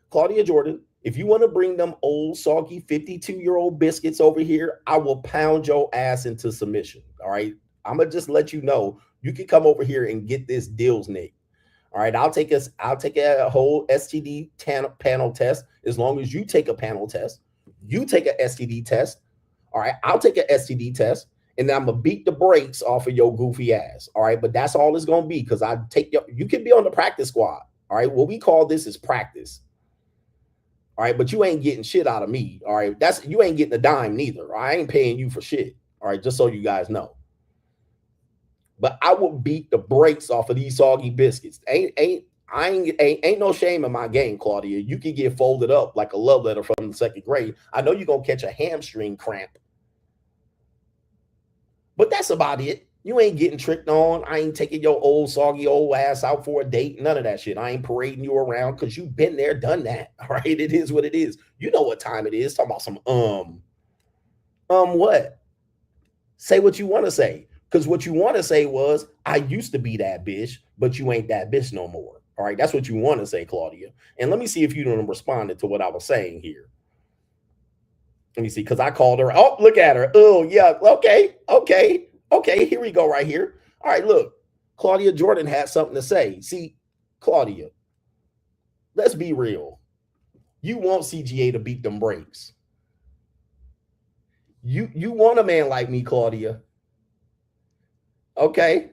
Claudia Jordan. If you want to bring them old soggy 52-year-old biscuits over here, I will pound your ass into submission. All right. I'm gonna just let you know you can come over here and get this deals, Nick. All right. I'll take a whole STD panel test as long as you take a panel test. You take an STD test. All right. I'll take an STD test. And then I'm gonna beat the brakes off of your goofy ass. All right. But that's all it's gonna be, because you can be on the practice squad. All right. What we call this is practice. All right, but you ain't getting shit out of me. All right, you ain't getting a dime neither. I ain't paying you for shit. All right, just so you guys know. But I will beat the brakes off of these soggy biscuits. Ain't no shame in my game, Claudia. You can get folded up like a love letter from the second grade. I know you're gonna catch a hamstring cramp, but that's about it. You ain't getting tricked on. I ain't taking your old soggy old ass out for a date. None of that shit. I ain't parading you around, because you've been there, done that. All right. It is what it is. You know what time it is. Talking about some what? Say what you want to say. Because what you want to say was, I used to be that bitch, but you ain't that bitch no more. All right. That's what you want to say, Claudia. And let me see if you don't respond to what I was saying here. Let me see, because I called her. Oh, look at her. Oh, yeah. Okay, here we go right here. All right, look. Claudia Jordan had something to say. See, Claudia, let's be real. You want CGA to beat them brakes. You want a man like me, Claudia. Okay.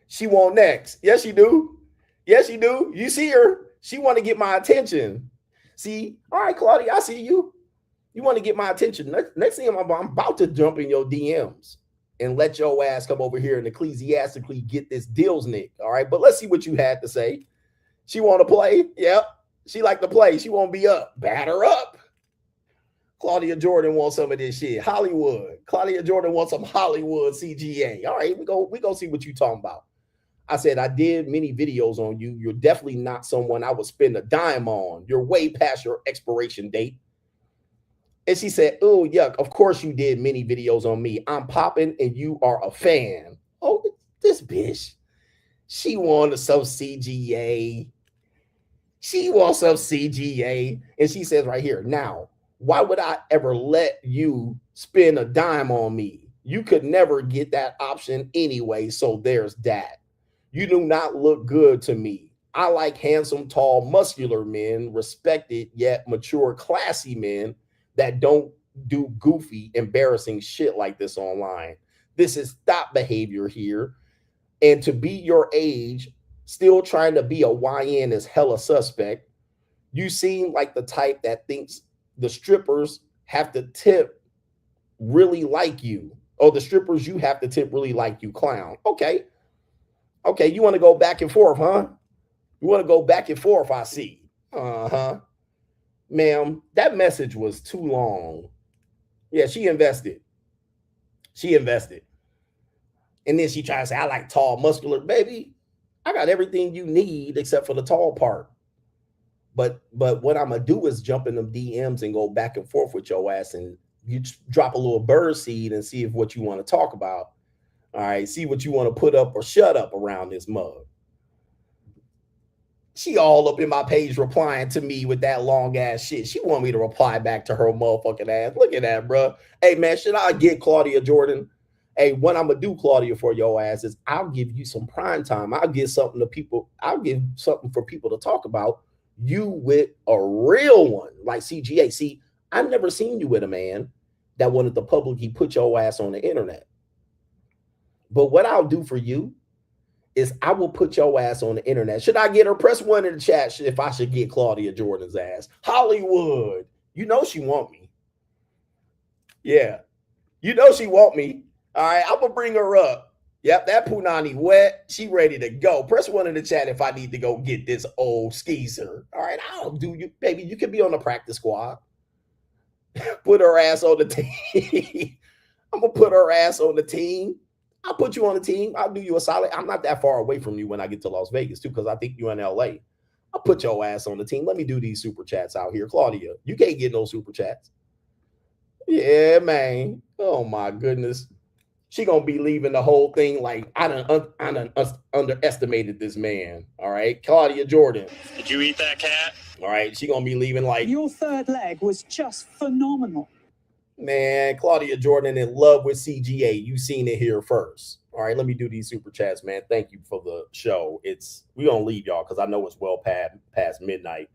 She want next. Yes, you do. Yes, you do. You see her. She want to get my attention. See, all right, Claudia, I see you. You want to get my attention. Next thing I'm about to jump in your DMs and let your ass come over here and ecclesiastically get this deals, Nick. All right, but let's see what you had to say. She want to play? Yep. She like to play. She won't be up. Batter up. Claudia Jordan wants some of this shit. Hollywood. Claudia Jordan wants some Hollywood CGA. All right, we go see what you talking about. I said, I did many videos on you. You're definitely not someone I would spend a dime on. You're way past your expiration date. And she said, "Oh, yuck. Of course you did many videos on me. I'm popping and you are a fan." Oh, this bitch. She wanted some CGA. She wants some CGA. And she says right here, "Now, Why would I ever let you spend a dime on me? You could never get that option anyway, so there's that. You do not look good to me. I like handsome, tall, muscular men, respected yet mature, classy men that don't do goofy, embarrassing shit like this online. This is thought behavior here. And to be your age, still trying to be a YN is hella suspect. You seem like the type that thinks the strippers have to tip really like you. Or the strippers you have to tip really like you, clown. Okay. Okay, you want to go back and forth, huh? You want to go back and forth, I see. Uh-huh. Ma'am, that message was too long. Yeah, she invested. She invested. And then she tried to say, I like tall, muscular. Baby, I got everything you need except for the tall part. But what I'm gonna do is jump in them DMs and go back and forth with your ass, and you drop a little bird seed and see if what you want to talk about. All right, see what you want to put up or shut up around this mug. She all up in my page replying to me with that long ass shit. She want me to reply back to her motherfucking ass. Look at that, bro. Hey man, should I get Claudia Jordan? Hey, what I'm gonna do, Claudia, for your ass is I'll give you some prime time. I'll give something to people. I'll give something for people to talk about. You with a real one like CGA. See, I've never seen you with a man that wanted the public. He put your ass on the internet. But what I'll do for you is I will put your ass on the internet. Should I get her? Press 1 in the chat if I should get Claudia Jordan's ass. Hollywood, you know she want me. Yeah, you know she want me. All right, I'm gonna bring her up. Yep, that punani wet. She ready to go. Press 1 in the chat if I need to go get this old skeezer. All right, I'll do you, baby. You can be on the practice squad. Put her ass on the team. I'm gonna put her ass on the team. I'll put you on the team. I'll do you a solid. I'm not that far away from you when I get to Las Vegas, too, because I think you're in LA. I'll put your ass on the team. Let me do these super chats out here. Claudia, you can't get no super chats. Yeah, man. Oh, my goodness. She going to be leaving the whole thing like I done underestimated this man. All right. Claudia Jordan. Did you eat that cat? All right. She going to be leaving like. Your third leg was just phenomenal. Man, Claudia Jordan in love with CGA. You seen it here first. All right, let me do these super chats, man. Thank you for the show. We're gonna leave y'all because I know it's well past midnight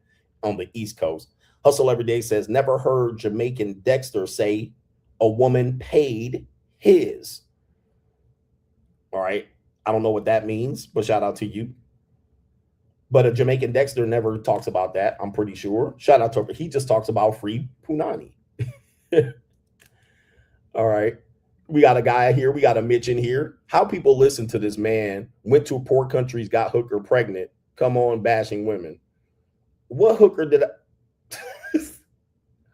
on the East Coast. Hustle Every Day says, never heard Jamaican Dexter say a woman paid his. All right, I don't know what that means, but shout out to you. But a Jamaican Dexter never talks about that, I'm pretty sure. Shout out to her. He just talks about free punani. All right. We got a guy here. We got a Mitch in here. How people listen to this man, went to poor countries, got hooker pregnant, come on bashing women. What hooker did I?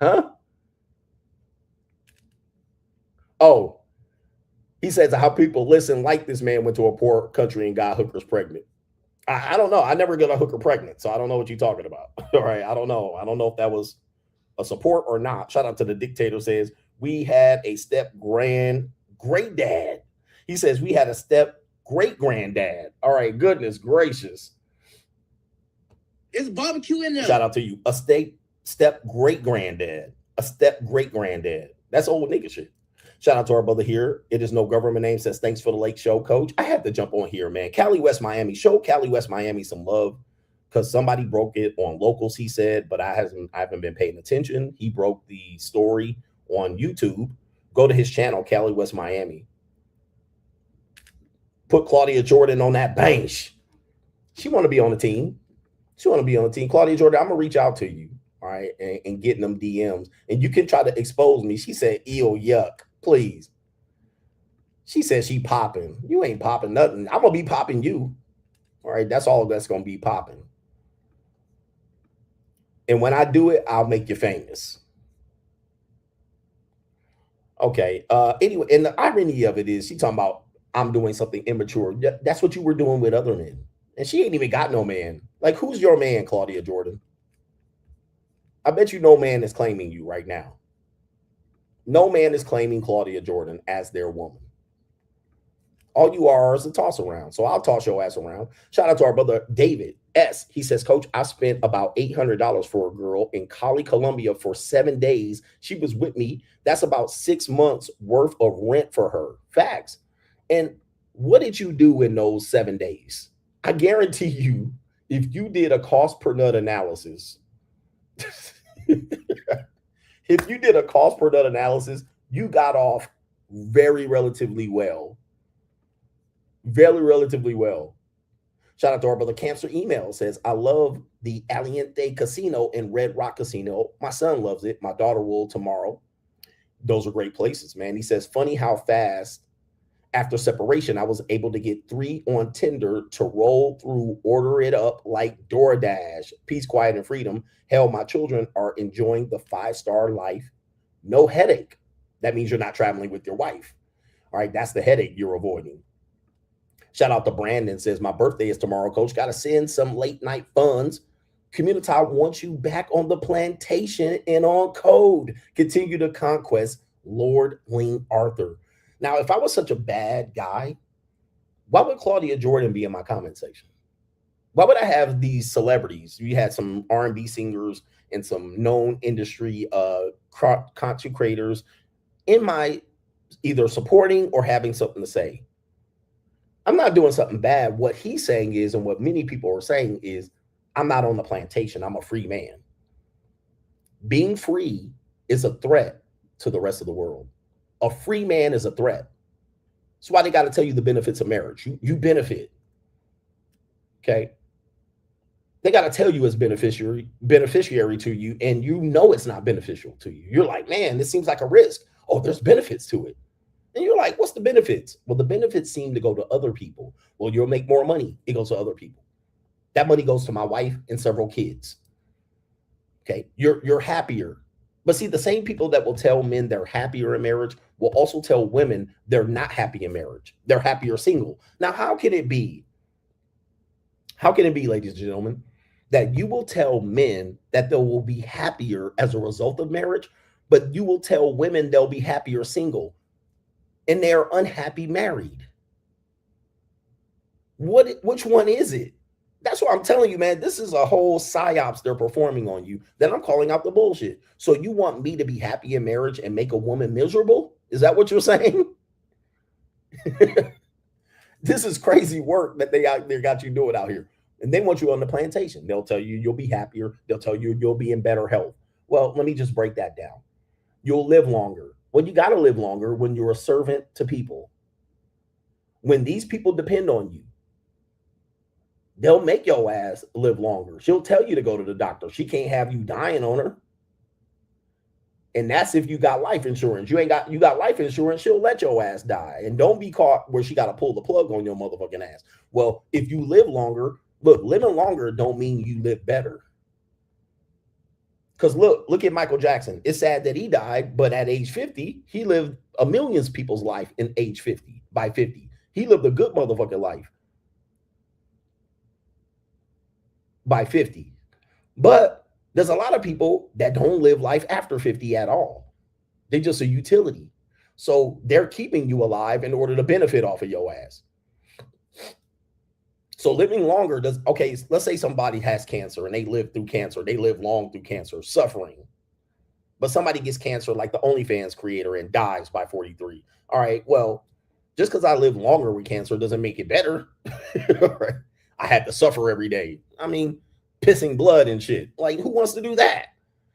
Huh? Oh, he says how people listen like this man went to a poor country and got hookers pregnant. I don't know. I never got a hooker pregnant, so I don't know what you're talking about. All right. I don't know. I don't know if that was a support or not. Shout out to the dictator says, we had a step great dad. He says we had a step great granddad. All right, goodness gracious. It's barbecue in there. Shout out to you. A step great granddad. A step great granddad. That's old nigga shit. Shout out to our brother here. It is no government name. Says thanks for the late show, coach. I had to jump on here, man. Cali West Miami. Show Cali West Miami some love because somebody broke it on locals, he said, but I haven't been paying attention. He broke the story on YouTube. Go to his channel, Cali West Miami. Put Claudia Jordan on that bench. She want to be on the team. She want to be on the team. Claudia Jordan, I'm gonna reach out to you, all right, and get them DMs, and you can try to expose me. She said, "Ew, yuck, please." She said she popping. You ain't popping nothing. I'm gonna be popping you. All right, that's all that's gonna be popping. And when I do it, I'll make you famous. Okay. Anyway, and the irony of it is she talking about I'm doing something immature. That's what you were doing with other men. And she ain't even got no man. Like, who's your man, Claudia Jordan? I bet you no man is claiming you right now. No man is claiming Claudia Jordan as their woman. All you are is a toss around. So I'll toss your ass around. Shout out to our brother David S. He says, Coach, I spent about $800 for a girl in Cali, Colombia for 7 days. She was with me. That's about 6 months worth of rent for her. Facts. And what did you do in those 7 days? I guarantee you, if you did a cost per nut analysis, if you did a cost per nut analysis, you got off very relatively well. Very relatively well. Shout out to our brother Cancer Email says, I love the Aliente Casino in Red Rock Casino. My son loves it. My daughter will tomorrow. Those are great places, man. He says, funny how fast after separation, I was able to get 3 on Tinder to roll through, order it up like DoorDash. Peace, quiet, and freedom. Hell, my children are enjoying the 5-star life. No headache. That means you're not traveling with your wife. All right, that's the headache you're avoiding. Shout out to Brandon, says, my birthday is tomorrow, Coach. Got to send some late night funds. Community wants you back on the plantation and on code. Continue to conquest, Lord Ling Arthur. Now, if I was such a bad guy, why would Claudia Jordan be in my comment section? Why would I have these celebrities? You had some R&B singers and some known industry content creators in my either supporting or having something to say. I'm not doing something bad. What he's saying is, and what many people are saying is, I'm not on the plantation. I'm a free man. Being free is a threat to the rest of the world. A free man is a threat. That's why they got to tell you the benefits of marriage. You benefit. Okay. They got to tell you it's beneficiary to you, and you know it's not beneficial to you. You're like, man, this seems like a risk. Oh, there's benefits to it. And you're like, what's the benefits? Well, the benefits seem to go to other people. Well, you'll make more money. It goes to other people. That money goes to my wife and several kids. Okay. You're happier. But see, the same people that will tell men they're happier in marriage will also tell women they're not happy in marriage. They're happier single. Now, how can it be? How can it be, ladies and gentlemen, that you will tell men that they will be happier as a result of marriage, but you will tell women they'll be happier single? And they're unhappy married. Which one is it? That's what I'm telling you, man. This is a whole psyops they're performing on you that I'm calling out the bullshit. So you want me to be happy in marriage and make a woman miserable? Is that what you're saying? This is crazy work that they got you doing out here. And they want you on the plantation. They'll tell you you'll be happier. They'll tell you you'll be in better health. Well, let me just break that down. You'll live longer. Well, you got to live longer when you're a servant to people. When these people depend on you, they'll make your ass live longer. She'll tell you to go to the doctor. She can't have you dying on her. And that's if you got life insurance. You got life insurance, she'll let your ass die. And don't be caught where she got to pull the plug on your motherfucking ass. Well, if you live longer, look, living longer don't mean you live better. Because look at Michael Jackson. It's sad that he died, but at age 50, he lived a million people's life in age 50, by 50. He lived a good motherfucking life by 50. But there's a lot of people that don't live life after 50 at all. They're just a utility. So they're keeping you alive in order to benefit off of your ass. So living longer okay, let's say somebody has cancer and they live through cancer. They live long through cancer, suffering. But somebody gets cancer like the OnlyFans creator and dies by 43. All right, well, just because I live longer with cancer doesn't make it better. Right? I had to suffer every day. I mean, pissing blood and shit. Like, who wants to do that?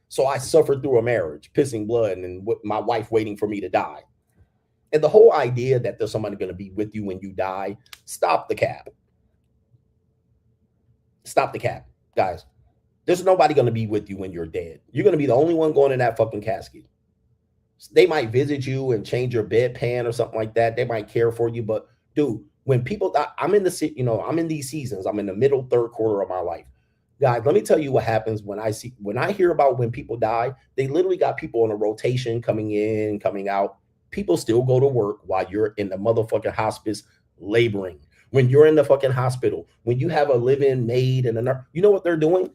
So I suffered through a marriage, pissing blood, and with my wife waiting for me to die. And the whole idea that there's somebody going to be with you when you die, stop the cap. Stop the cap, guys. There's nobody going to be with you when you're dead. You're going to be the only one going in that fucking casket. They might visit you and change your bedpan or something like that. They might care for you. But dude, when people die, I'm in these seasons. I'm in the middle third quarter of my life. Guys, let me tell you what happens when I hear about when people die. They literally got people on a rotation coming in, coming out. People still go to work while you're in the motherfucking hospice laboring. When you're in the fucking hospital, when you have a live-in maid and a nurse, you know what they're doing?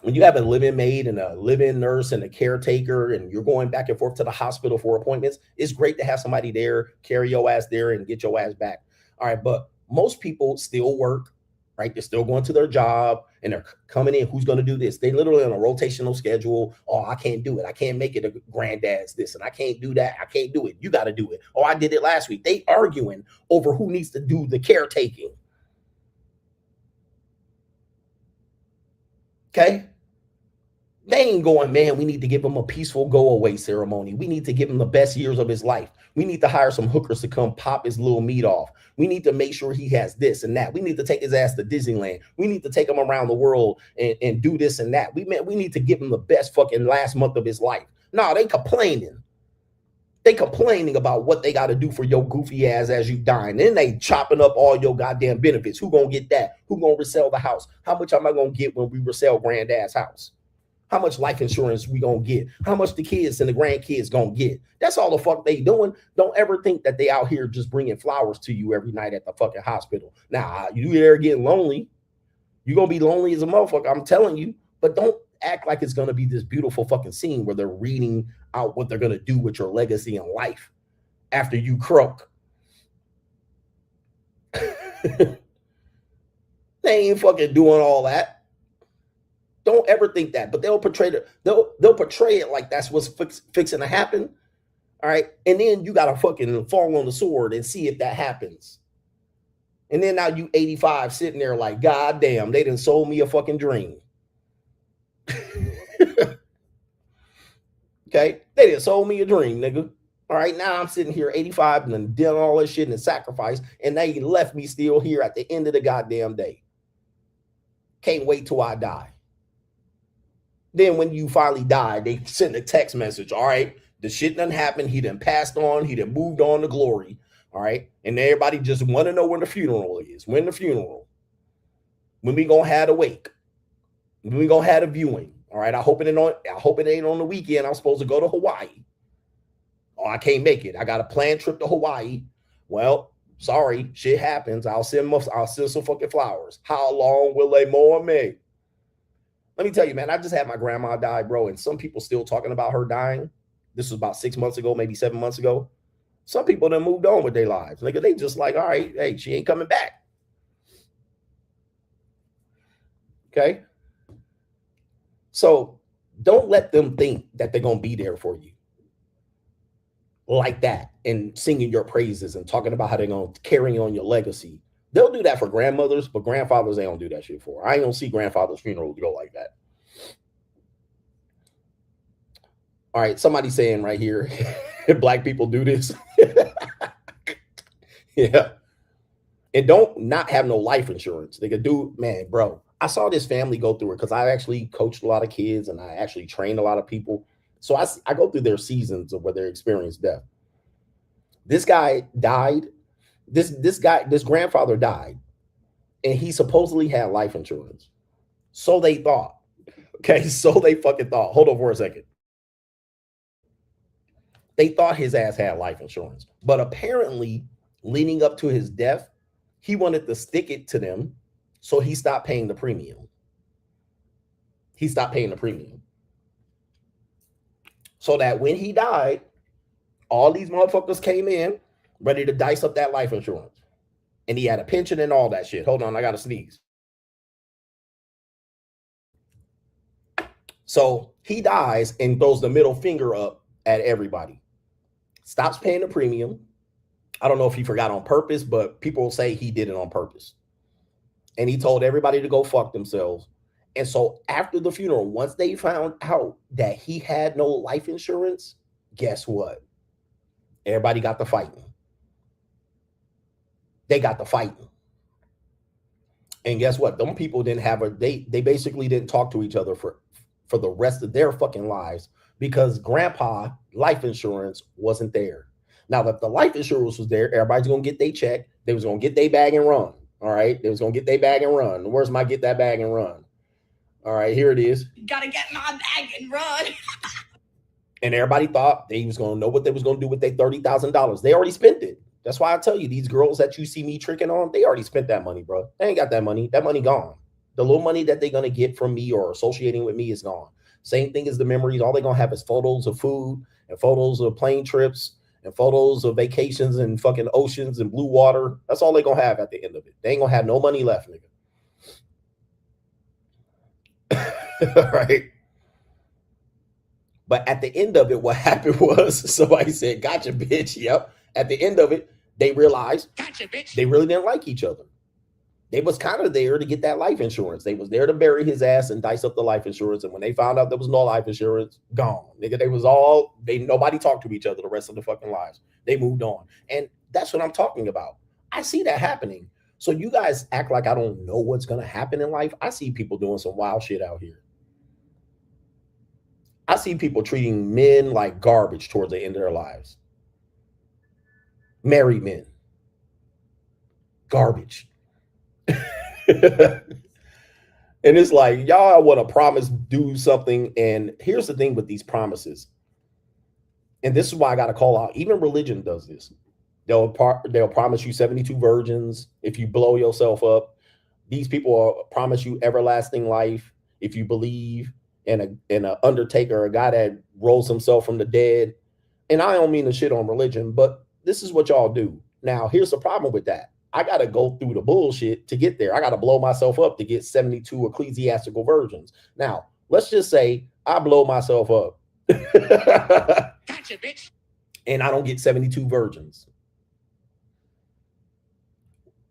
when you have a living maid and a living nurse and a caretaker, and you're going back and forth to the hospital for appointments, it's great to have somebody there, carry your ass there and get your ass back. All right. But most people still work, right? They're still going to their job and they're coming in. Who's going to do this? They literally on a rotational schedule. Oh, I can't do it. I can't make it a granddad's this, and I can't do that. I can't do it. You got to do it. Oh, I did it last week. They arguing over who needs to do the caretaking. Okay. They ain't going, man, we need to give him a peaceful go away ceremony. We need to give him the best years of his life. We need to hire some hookers to come pop his little meat off. We need to make sure he has this and that. We need to take his ass to Disneyland. We need to take him around the world and do this and that. We need to give him the best fucking last month of his life. No, they complaining. They complaining about what they got to do for your goofy ass as you dying. Then they chopping up all your goddamn benefits. Who gonna get that? Who gonna resell the house? How much am I gonna get when we resell granddad's house? How much life insurance we gonna get? How much the kids and the grandkids gonna get? That's all the fuck they doing. Don't ever think that they out here just bringing flowers to you every night at the fucking hospital. Now, you there getting lonely. You're gonna be lonely as a motherfucker, I'm telling you. But don't act like it's gonna be this beautiful fucking scene where they're reading out what they're gonna do with your legacy in life after you croak. They ain't fucking doing all that. Don't ever think that, but they'll portray it like that's what's fixing to happen. All right. And then you got to fucking fall on the sword and see if that happens. And then now you 85 sitting there like, God damn, they done sold me a fucking dream. Okay. They done sold me a dream, nigga. All right. Now I'm sitting here 85 and then done all this shit and sacrifice. And they left me still here at the end of the goddamn day. Can't wait till I die. Then when you finally die, they send a text message. All right, the shit done happened. He done passed on. He done moved on to glory. All right. And everybody just want to know when the funeral is. When the funeral. When we gonna have a wake. When we gonna have a viewing. All right. I hope it ain't on the weekend. I'm supposed to go to Hawaii. Oh, I can't make it. I got a planned trip to Hawaii. Well, sorry, shit happens. I'll send some fucking flowers. How long will they mourn me? Let me tell you, man, I just had my grandma die, bro, and some people still talking about her dying. This was about 6 months ago, maybe 7 months ago. Some people done moved on with their lives. Nigga, they just like, all right, hey, she ain't coming back. Okay? So don't let them think that they're going to be there for you like that and singing your praises and talking about how they're going to carry on your legacy. They'll do that for grandmothers, but grandfathers, they don't do that shit for. I ain't gonna see grandfather's funeral go like that. All right, somebody saying right here, black people do this. Yeah. And don't not have no life insurance. They could do, man, bro. I saw this family go through it because I actually coached a lot of kids and I actually trained a lot of people. So I go through their seasons of where they experience death. This guy died. This grandfather died, and he supposedly had life insurance. So they thought. Okay, so they fucking thought. Hold on for a second. They thought his ass had life insurance, but apparently, leading up to his death, he wanted to stick it to them, so he stopped paying the premium. He stopped paying the premium, so that when he died, all these motherfuckers came in ready to dice up that life insurance. And he had a pension and all that shit. Hold on, I got to sneeze. So he dies and throws the middle finger up at everybody. Stops paying the premium. I don't know if he forgot on purpose, but people say he did it on purpose. And he told everybody to go fuck themselves. And so after the funeral, once they found out that he had no life insurance, guess what? Everybody got to fighting. They got to fighting. And guess what? Them people didn't have they basically didn't talk to each other for the rest of their fucking lives because grandpa life insurance wasn't there. Now, if the life insurance was there, everybody's going to get their check. They was going to get their bag and run. All right. They was going to get their bag and run. Where's my get that bag and run? All right, here it is. Gotta get my bag and run. And everybody thought they was going to know what they was going to do with their $30,000. They already spent it. That's why I tell you, these girls that you see me tricking on, they already spent that money, bro. They ain't got that money. That money gone. The little money that they're going to get from me or associating with me is gone. Same thing as the memories. All they're going to have is photos of food and photos of plane trips and photos of vacations and fucking oceans and blue water. That's all they're going to have at the end of it. They ain't going to have no money left, nigga. Right? But at the end of it, what happened was somebody said, gotcha, bitch. Yep. At the end of it, they realized Gotcha, bitch. they really didn't like each other. They was kind of there to get that life insurance. They was there to bury his ass and dice up the life insurance. And when they found out there was no life insurance, gone. Nigga, nobody talked to each other the rest of the fucking lives. They moved on. And that's what I'm talking about. I see that happening. So you guys act like I don't know what's going to happen in life. I see people doing some wild shit out here. I see people treating men like garbage towards the end of their lives. Married men. Garbage. And it's like, y'all want to promise do something. And here's the thing with these promises. And this is why I got to call out. Even religion does this. They'll promise you 72 virgins if you blow yourself up. These people will promise you everlasting life if you believe in an undertaker, a guy that rolls himself from the dead. And I don't mean to shit on religion, but this is what y'all do. Now, here's the problem with that. I got to go through the bullshit to get there. I got to blow myself up to get 72 ecclesiastical virgins. Now, let's just say I blow myself up. Gotcha, bitch. And I don't get 72 virgins.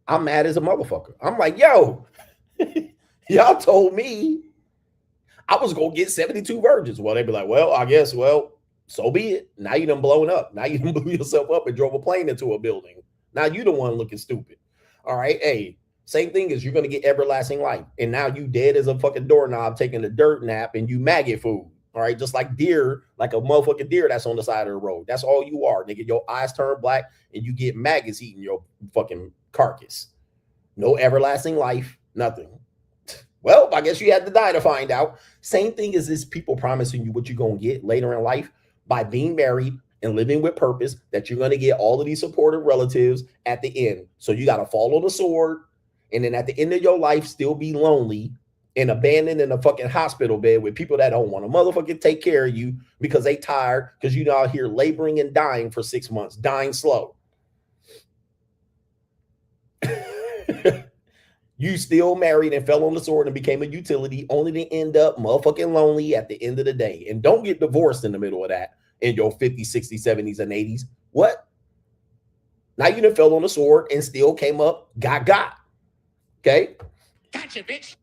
I'm mad as a motherfucker. I'm like, yo, y'all told me I was going to get 72 virgins. Well, they'd be like, well, I guess, so be it. Now you done blown up. Now you done blew yourself up and drove a plane into a building. Now you the one looking stupid. All right. Hey, same thing is you're going to get everlasting life. And now you dead as a fucking doorknob taking a dirt nap and you maggot food. All right. Just like deer, like a motherfucking deer that's on the side of the road. That's all you are, nigga. Your eyes turn black and you get maggots eating your fucking carcass. No everlasting life, nothing. Well, I guess you had to die to find out. Same thing as this people promising you what you're going to get later in life by being married and living with purpose, that you're going to get all of these supportive relatives at the end. So you got to follow the sword. And then at the end of your life, still be lonely and abandoned in a fucking hospital bed with people that don't want to motherfucking take care of you because they tired because you're out here laboring and dying for 6 months, dying slow. You still married and fell on the sword and became a utility only to end up motherfucking lonely at the end of the day. And don't get divorced in the middle of that in your 50s, 60s, 70s, and 80s. What? Now you done fell on the sword and still came up, got. Okay? Gotcha, bitch.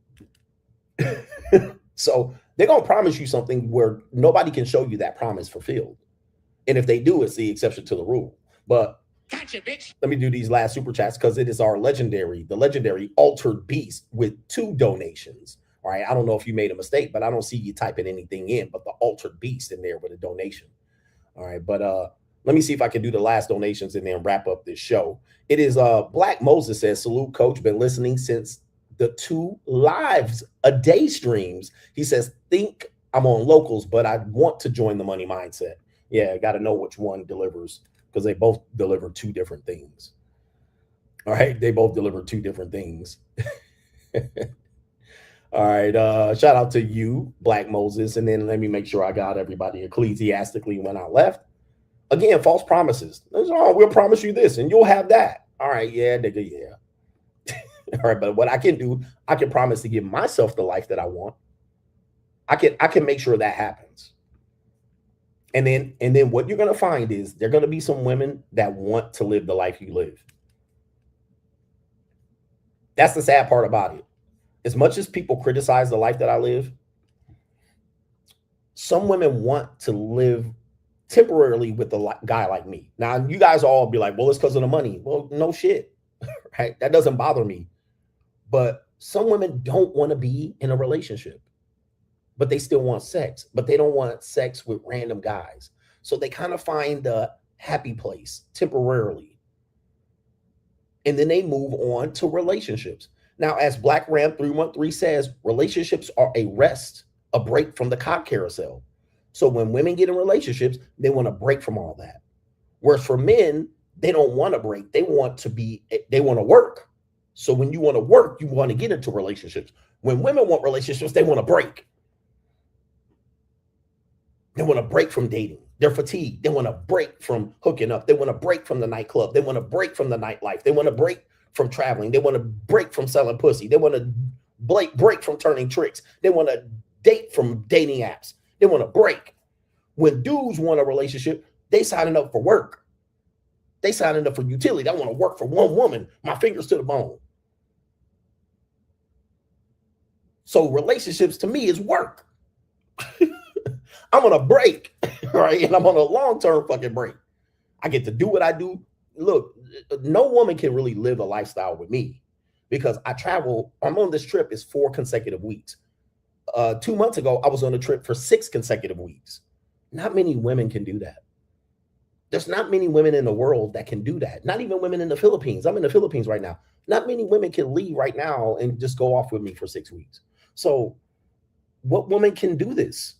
So they're going to promise you something where nobody can show you that promise fulfilled. And if they do, it's the exception to the rule. But gotcha, bitch. Let me do these last super chats because it is the legendary Altered Beast with 2 donations. All right. I don't know if you made a mistake, but I don't see you typing anything in but the Altered Beast in there with a donation. All right. But let me see if I can do the last donations and then wrap up this show. It is Black Moses says, salute, coach. Been listening since the 2 lives a day streams. He says, think I'm on locals, but I want to join the money mindset. Yeah. Got to know which one delivers, because they both deliver 2 different things. All right. They both deliver 2 different things. All right. Shout out to you, Black Moses. And then let me make sure I got everybody ecclesiastically when I left. Again, false promises. Oh, we'll promise you this and you'll have that. All right. Yeah, nigga. Yeah. All right. But what I can do, I can promise to give myself the life that I want. I can make sure that happens. And then what you're going to find is there are going to be some women that want to live the life you live. That's the sad part about it. As much as people criticize the life that I live, some women want to live temporarily with a guy like me. Now, you guys all be like, well, it's because of the money. Well, no shit. Right? That doesn't bother me. But some women don't want to be in a relationship, but they still want sex, but they don't want sex with random guys. So they kind of find a happy place temporarily. And then they move on to relationships. Now, as Black Ram 313 says, relationships are a rest, a break from the cock carousel. So when women get in relationships, they want to break from all that. Whereas for men, they don't want to break. They want to work. So when you want to work, you want to get into relationships. When women want relationships, they want to break. They want to break from dating. They're fatigued. They want to break from hooking up. They want to break from the nightclub. They want to break from the nightlife. They want to break from traveling. They want to break from selling pussy. They want to break from turning tricks. They want to date from dating apps. They want to break. When dudes want a relationship, they signing up for work. They signing up for utility. I want to work for one woman, my fingers to the bone. So relationships to me is work. I'm on a break, right? And I'm on a long-term fucking break. I get to do what I do. Look, no woman can really live a lifestyle with me because I travel. I'm on this trip is 4 consecutive weeks. 2 months ago, I was on a trip for 6 consecutive weeks. Not many women can do that. There's not many women in the world that can do that. Not even women in the Philippines. I'm in the Philippines right now. Not many women can leave right now and just go off with me for 6 weeks. So what woman can do this?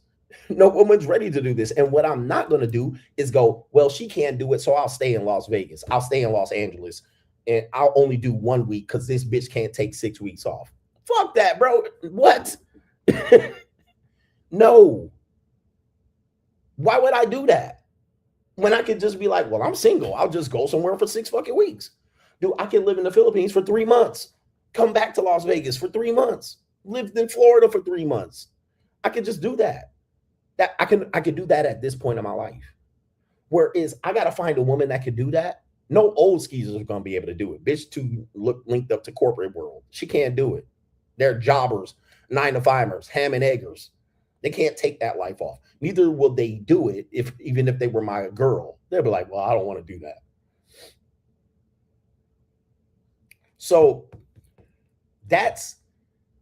No woman's ready to do this. And what I'm not going to do is go, well, she can't do it, so I'll stay in Las Vegas. I'll stay in Los Angeles, and I'll only do 1 week because this bitch can't take 6 weeks off. Fuck that, bro. What? No. Why would I do that? When I could just be like, well, I'm single. I'll just go somewhere for 6 fucking weeks. Dude, I can live in the Philippines for 3 months. Come back to Las Vegas for 3 months. Lived in Florida for 3 months. I could just do that. I could do that at this point in my life. Whereas I got to find a woman that could do that. No old skeezers are going to be able to do it. Bitch too linked up to corporate world. She can't do it. They're jobbers, 9-to-5ers, ham and eggers. They can't take that life off. Neither will they do it even if they were my girl. They'll be like, well, I don't want to do that. So that's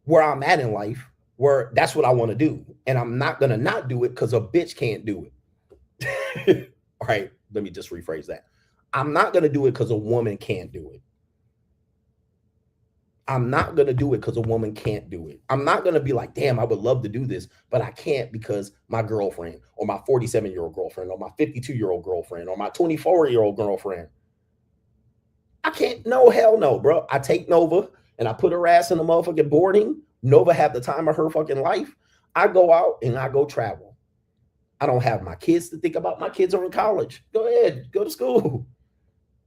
where I'm at in life, where that's what I want to do. And I'm not going to not do it because a bitch can't do it. All right, let me just rephrase that. I'm not going to do it because a woman can't do it. I'm not going to do it because a woman can't do it. I'm not going to be like, damn, I would love to do this, but I can't because my girlfriend or my 47-year-old girlfriend or my 52-year-old girlfriend or my 24-year-old girlfriend. I can't. No, hell no, bro. I take Nova and I put her ass in the motherfucking boarding. Nova have the time of her fucking life. I go out and I go travel. I don't have my kids to think about. My kids are in college. Go ahead, go to school.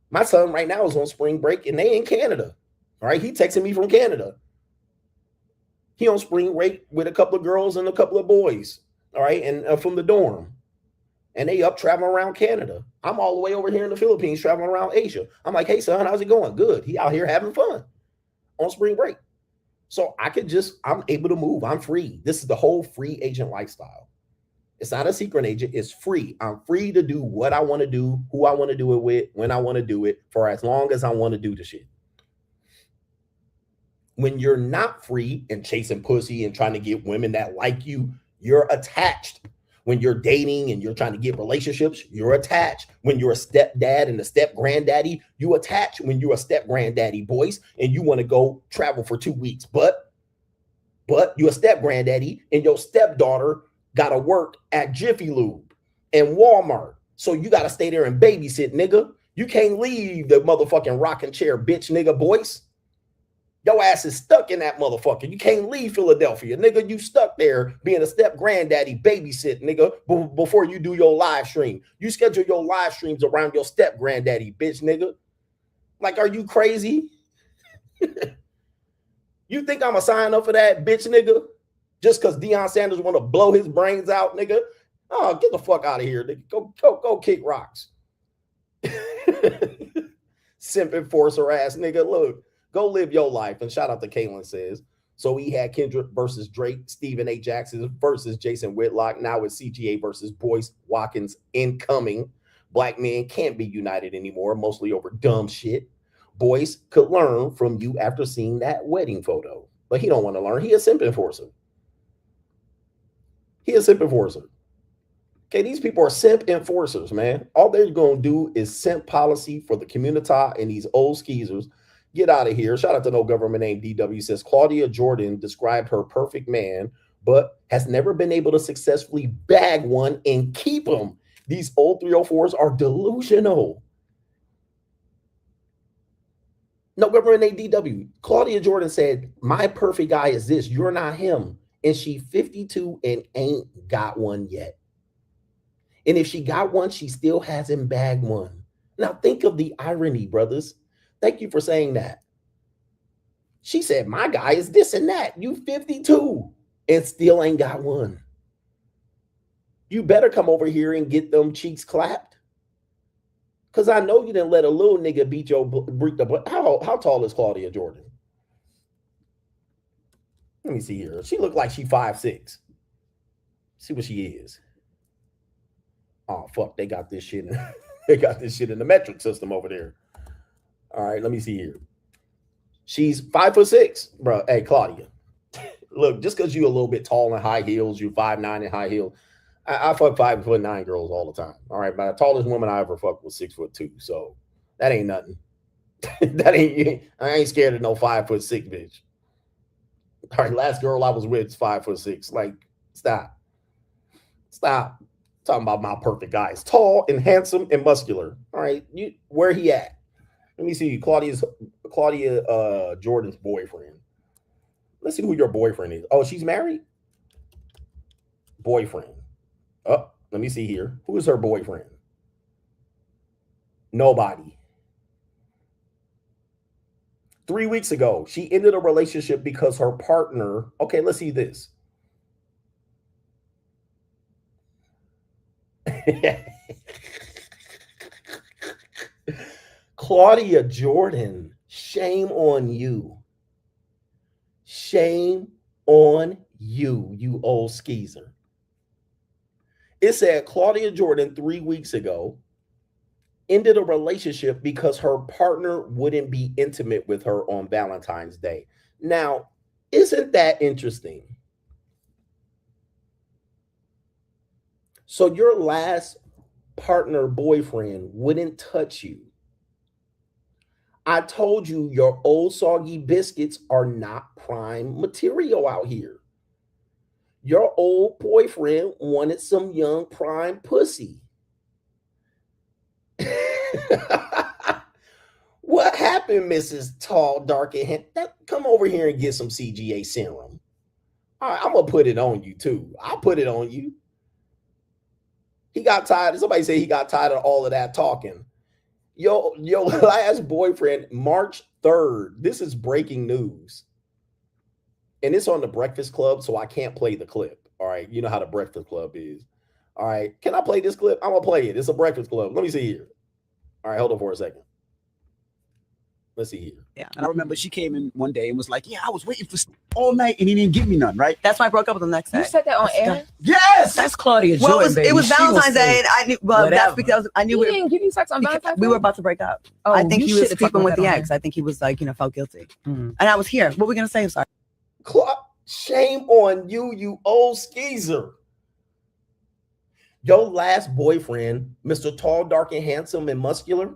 My son right now is on spring break and they in Canada. All right, he texting me from Canada. He on spring break with a couple of girls and a couple of boys. All right, and from the dorm. And they up traveling around Canada. I'm all the way over here in the Philippines traveling around Asia. I'm like, hey, son, how's it going? Good. He out here having fun on spring break. So I'm able to move. I'm free. This is the whole free agent lifestyle. It's not a secret agent. It's free. I'm free to do what I want to do, who I want to do it with, when I want to do it, for as long as I want to do the shit. When you're not free and chasing pussy and trying to get women that like you, you're attached. When you're dating and you're trying to get relationships, you're attached. When you're a stepdad and a step granddaddy, you attach. When you're a step granddaddy, Boyce, and you want to go travel for 2 weeks, but you're a step granddaddy and your stepdaughter got to work at Jiffy Lube and Walmart. So you got to stay there and babysit, nigga. You can't leave the motherfucking rocking chair, bitch, nigga, Boyce. Your ass is stuck in that motherfucker. You can't leave Philadelphia, nigga. You stuck there being a step granddaddy babysit, nigga, before you do your live stream. You schedule your live streams around your step granddaddy, bitch, nigga. Like, are you crazy? You think I'm going to sign up for that, bitch, nigga? Just because Deion Sanders want to blow his brains out, nigga? Oh, get the fuck out of here, nigga. Go kick rocks. Simp enforcer ass, nigga. Look. Go live your life. And shout out to Kaylin says. So we had Kendrick versus Drake, Stephen A. Jackson versus Jason Whitlock. Now it's CGA versus Boyce, Watkins incoming. Black men can't be united anymore, mostly over dumb shit. Boyce could learn from you after seeing that wedding photo. But he don't want to learn. He a simp enforcer. Okay, these people are simp enforcers, man. All they're going to do is simp policy for the community and these old skeezers. Get out of here. Shout out to no government name. DW says Claudia Jordan described her perfect man, but has never been able to successfully bag one and keep him. These old 304s are delusional. No, Renee DW. Claudia Jordan said, my perfect guy is this. You're not him. And she 52 and ain't got one yet. And if she got one, she still hasn't bagged one. Now think of the irony, brothers. Thank you for saying that. She said, my guy is this and that. You 52 and still ain't got one. You better come over here and get them cheeks clapped. Because I know you didn't let a little nigga beat the. How tall is Claudia Jordan? Let me see here. She looked like she 5'6". See what she is. Oh, fuck. They got this shit. They got this shit in the metric system over there. All right, let me see here. She's 5'6", bro. Hey, Claudia. Look, just because you're a little bit tall in high heels, you're 5'9" in high heels. I fuck 5'9" girls all the time. All right, but the tallest woman I ever fucked was 6'2". So that ain't nothing. I ain't scared of no 5'6" bitch. All right, last girl I was with is 5'6". Like, stop. Talking about my perfect guy. He's tall and handsome and muscular. All right, where he at? Let me see. Claudia Jordan's boyfriend. Let's see who your boyfriend is. Oh, she's married? Boyfriend. Oh, let me see here. Who is her boyfriend? Nobody. 3 weeks ago, she ended a relationship because her partner. Okay, let's see this. Claudia Jordan, shame on you. Shame on you, you old skeezer. It said Claudia Jordan 3 weeks ago ended a relationship because her partner wouldn't be intimate with her on Valentine's Day. Now, isn't that interesting? So your last partner boyfriend wouldn't touch you. I told you your old soggy biscuits are not prime material out here. Your old boyfriend wanted some young prime pussy. What happened, Mrs. Tall, Dark, and handsome? Come over here and get some CGA serum. All right, I'm going to put it on you, too. I'll put it on you. He got tired. Somebody say he got tired of all of that talking. Your last boyfriend, March 3rd. This is breaking news. And it's on the Breakfast Club, so I can't play the clip. All right. You know how the Breakfast Club is. All right. Can I play this clip? I'm going to play it. It's a Breakfast Club. Let me see here. All right. Hold on for a second. Let's see here. Yeah. And I remember she came in one day and was like, yeah, I was waiting for all night and he didn't give me none, right? That's why I broke up with him the next day. You said that on air? Yes! That's Claudia Jordan, Well, baby. it was Valentine's Day, and I knew. Well, that's because I knew He didn't give you sex on Valentine's Day? we were about to break up. Oh, I think you he was should've sleeping talked with about the that ex. I think he was like, felt guilty. And I was here. What were we gonna say? I'm sorry. Shame on you, you old skeezer. Your last boyfriend, Mr. Tall, Dark, and Handsome and Muscular,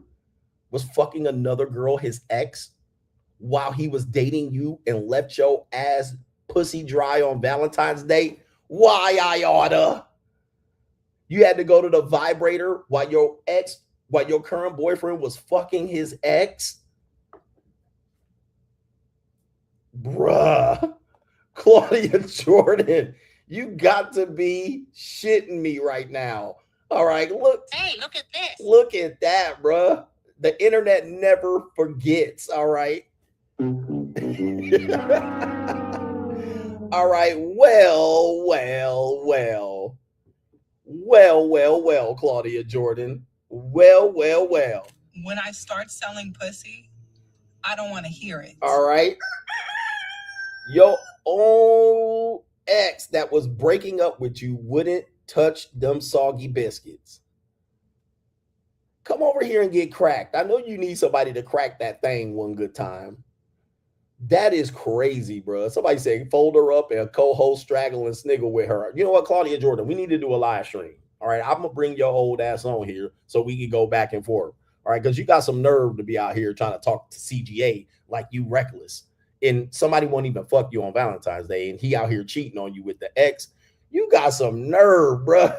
was fucking another girl, his ex, while he was dating you and left your ass pussy dry on Valentine's Day. Why I oughta? You had to go to the vibrator while your current boyfriend was fucking his ex. Bruh. Claudia Jordan, you got to be shitting me right now. All right, look. Hey, look at this. Look at that, bruh. The internet never forgets. All right. All right. Well, Claudia Jordan. Well. When I start selling pussy, I don't want to hear it. All right. Your old ex that was breaking up with you wouldn't touch them soggy biscuits. Come over here and get cracked. I know you need somebody to crack that thing one good time. That is crazy, bro. Somebody say fold her up and co-host straggle and sniggle with her. You know what, Claudia Jordan, we need to do a live stream. All right, I'm going to bring your old ass on here so we can go back and forth. All right, because you got some nerve to be out here trying to talk to CGA like you reckless. And somebody won't even fuck you on Valentine's Day, and he out here cheating on you with the ex. You got some nerve, bro.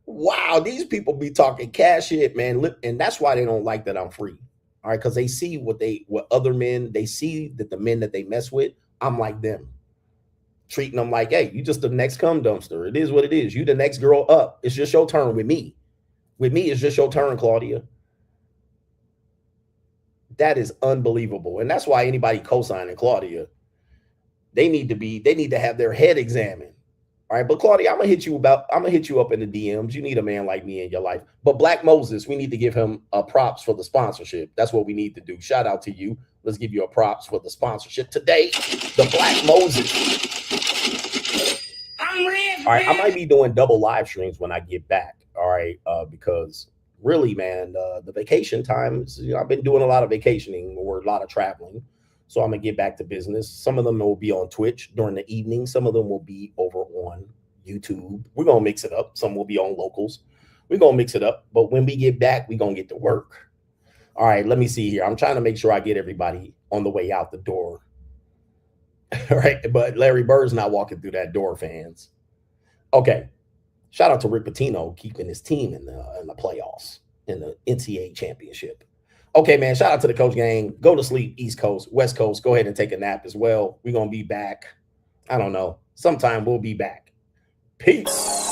Wow, these people be talking cash shit, man. And that's why they don't like that I'm free. All right, because they see what other men, they see that the men that they mess with, I'm like them. Treating them like, hey, you just the next cum dumpster. It is what it is. You the next girl up. It's just your turn with me. With me, it's just your turn, Claudia. That is unbelievable. And that's why anybody co-signing Claudia, they need to have their head examined. All right, but Claudia, I'm gonna hit you up in the DMs. You need a man like me in your life. But Black Moses, we need to give him props for the sponsorship. That's what we need to do. Shout out to you. Let's give you a props for the sponsorship today. The Black Moses. All right, I might be doing double live streams when I get back. All right, because really, man, the vacation times, I've been doing a lot of vacationing or a lot of traveling. So I'm gonna get back to business. Some of them will be on Twitch during the evening. Some of them will be over on YouTube. We're gonna mix it up. Some will be on locals. We're gonna mix it up. But when we get back, we're gonna get to work. All right, let me see here. I'm trying to make sure I get everybody on the way out the door. All right, but Larry Bird's not walking through that door, fans. Okay. Shout out to Rick Pitino keeping his team in the playoffs, in the NCAA championship. Okay, man, shout out to the coach gang. Go to sleep, East Coast, West Coast. Go ahead and take a nap as well. We're going to be back. I don't know. Sometime we'll be back. Peace.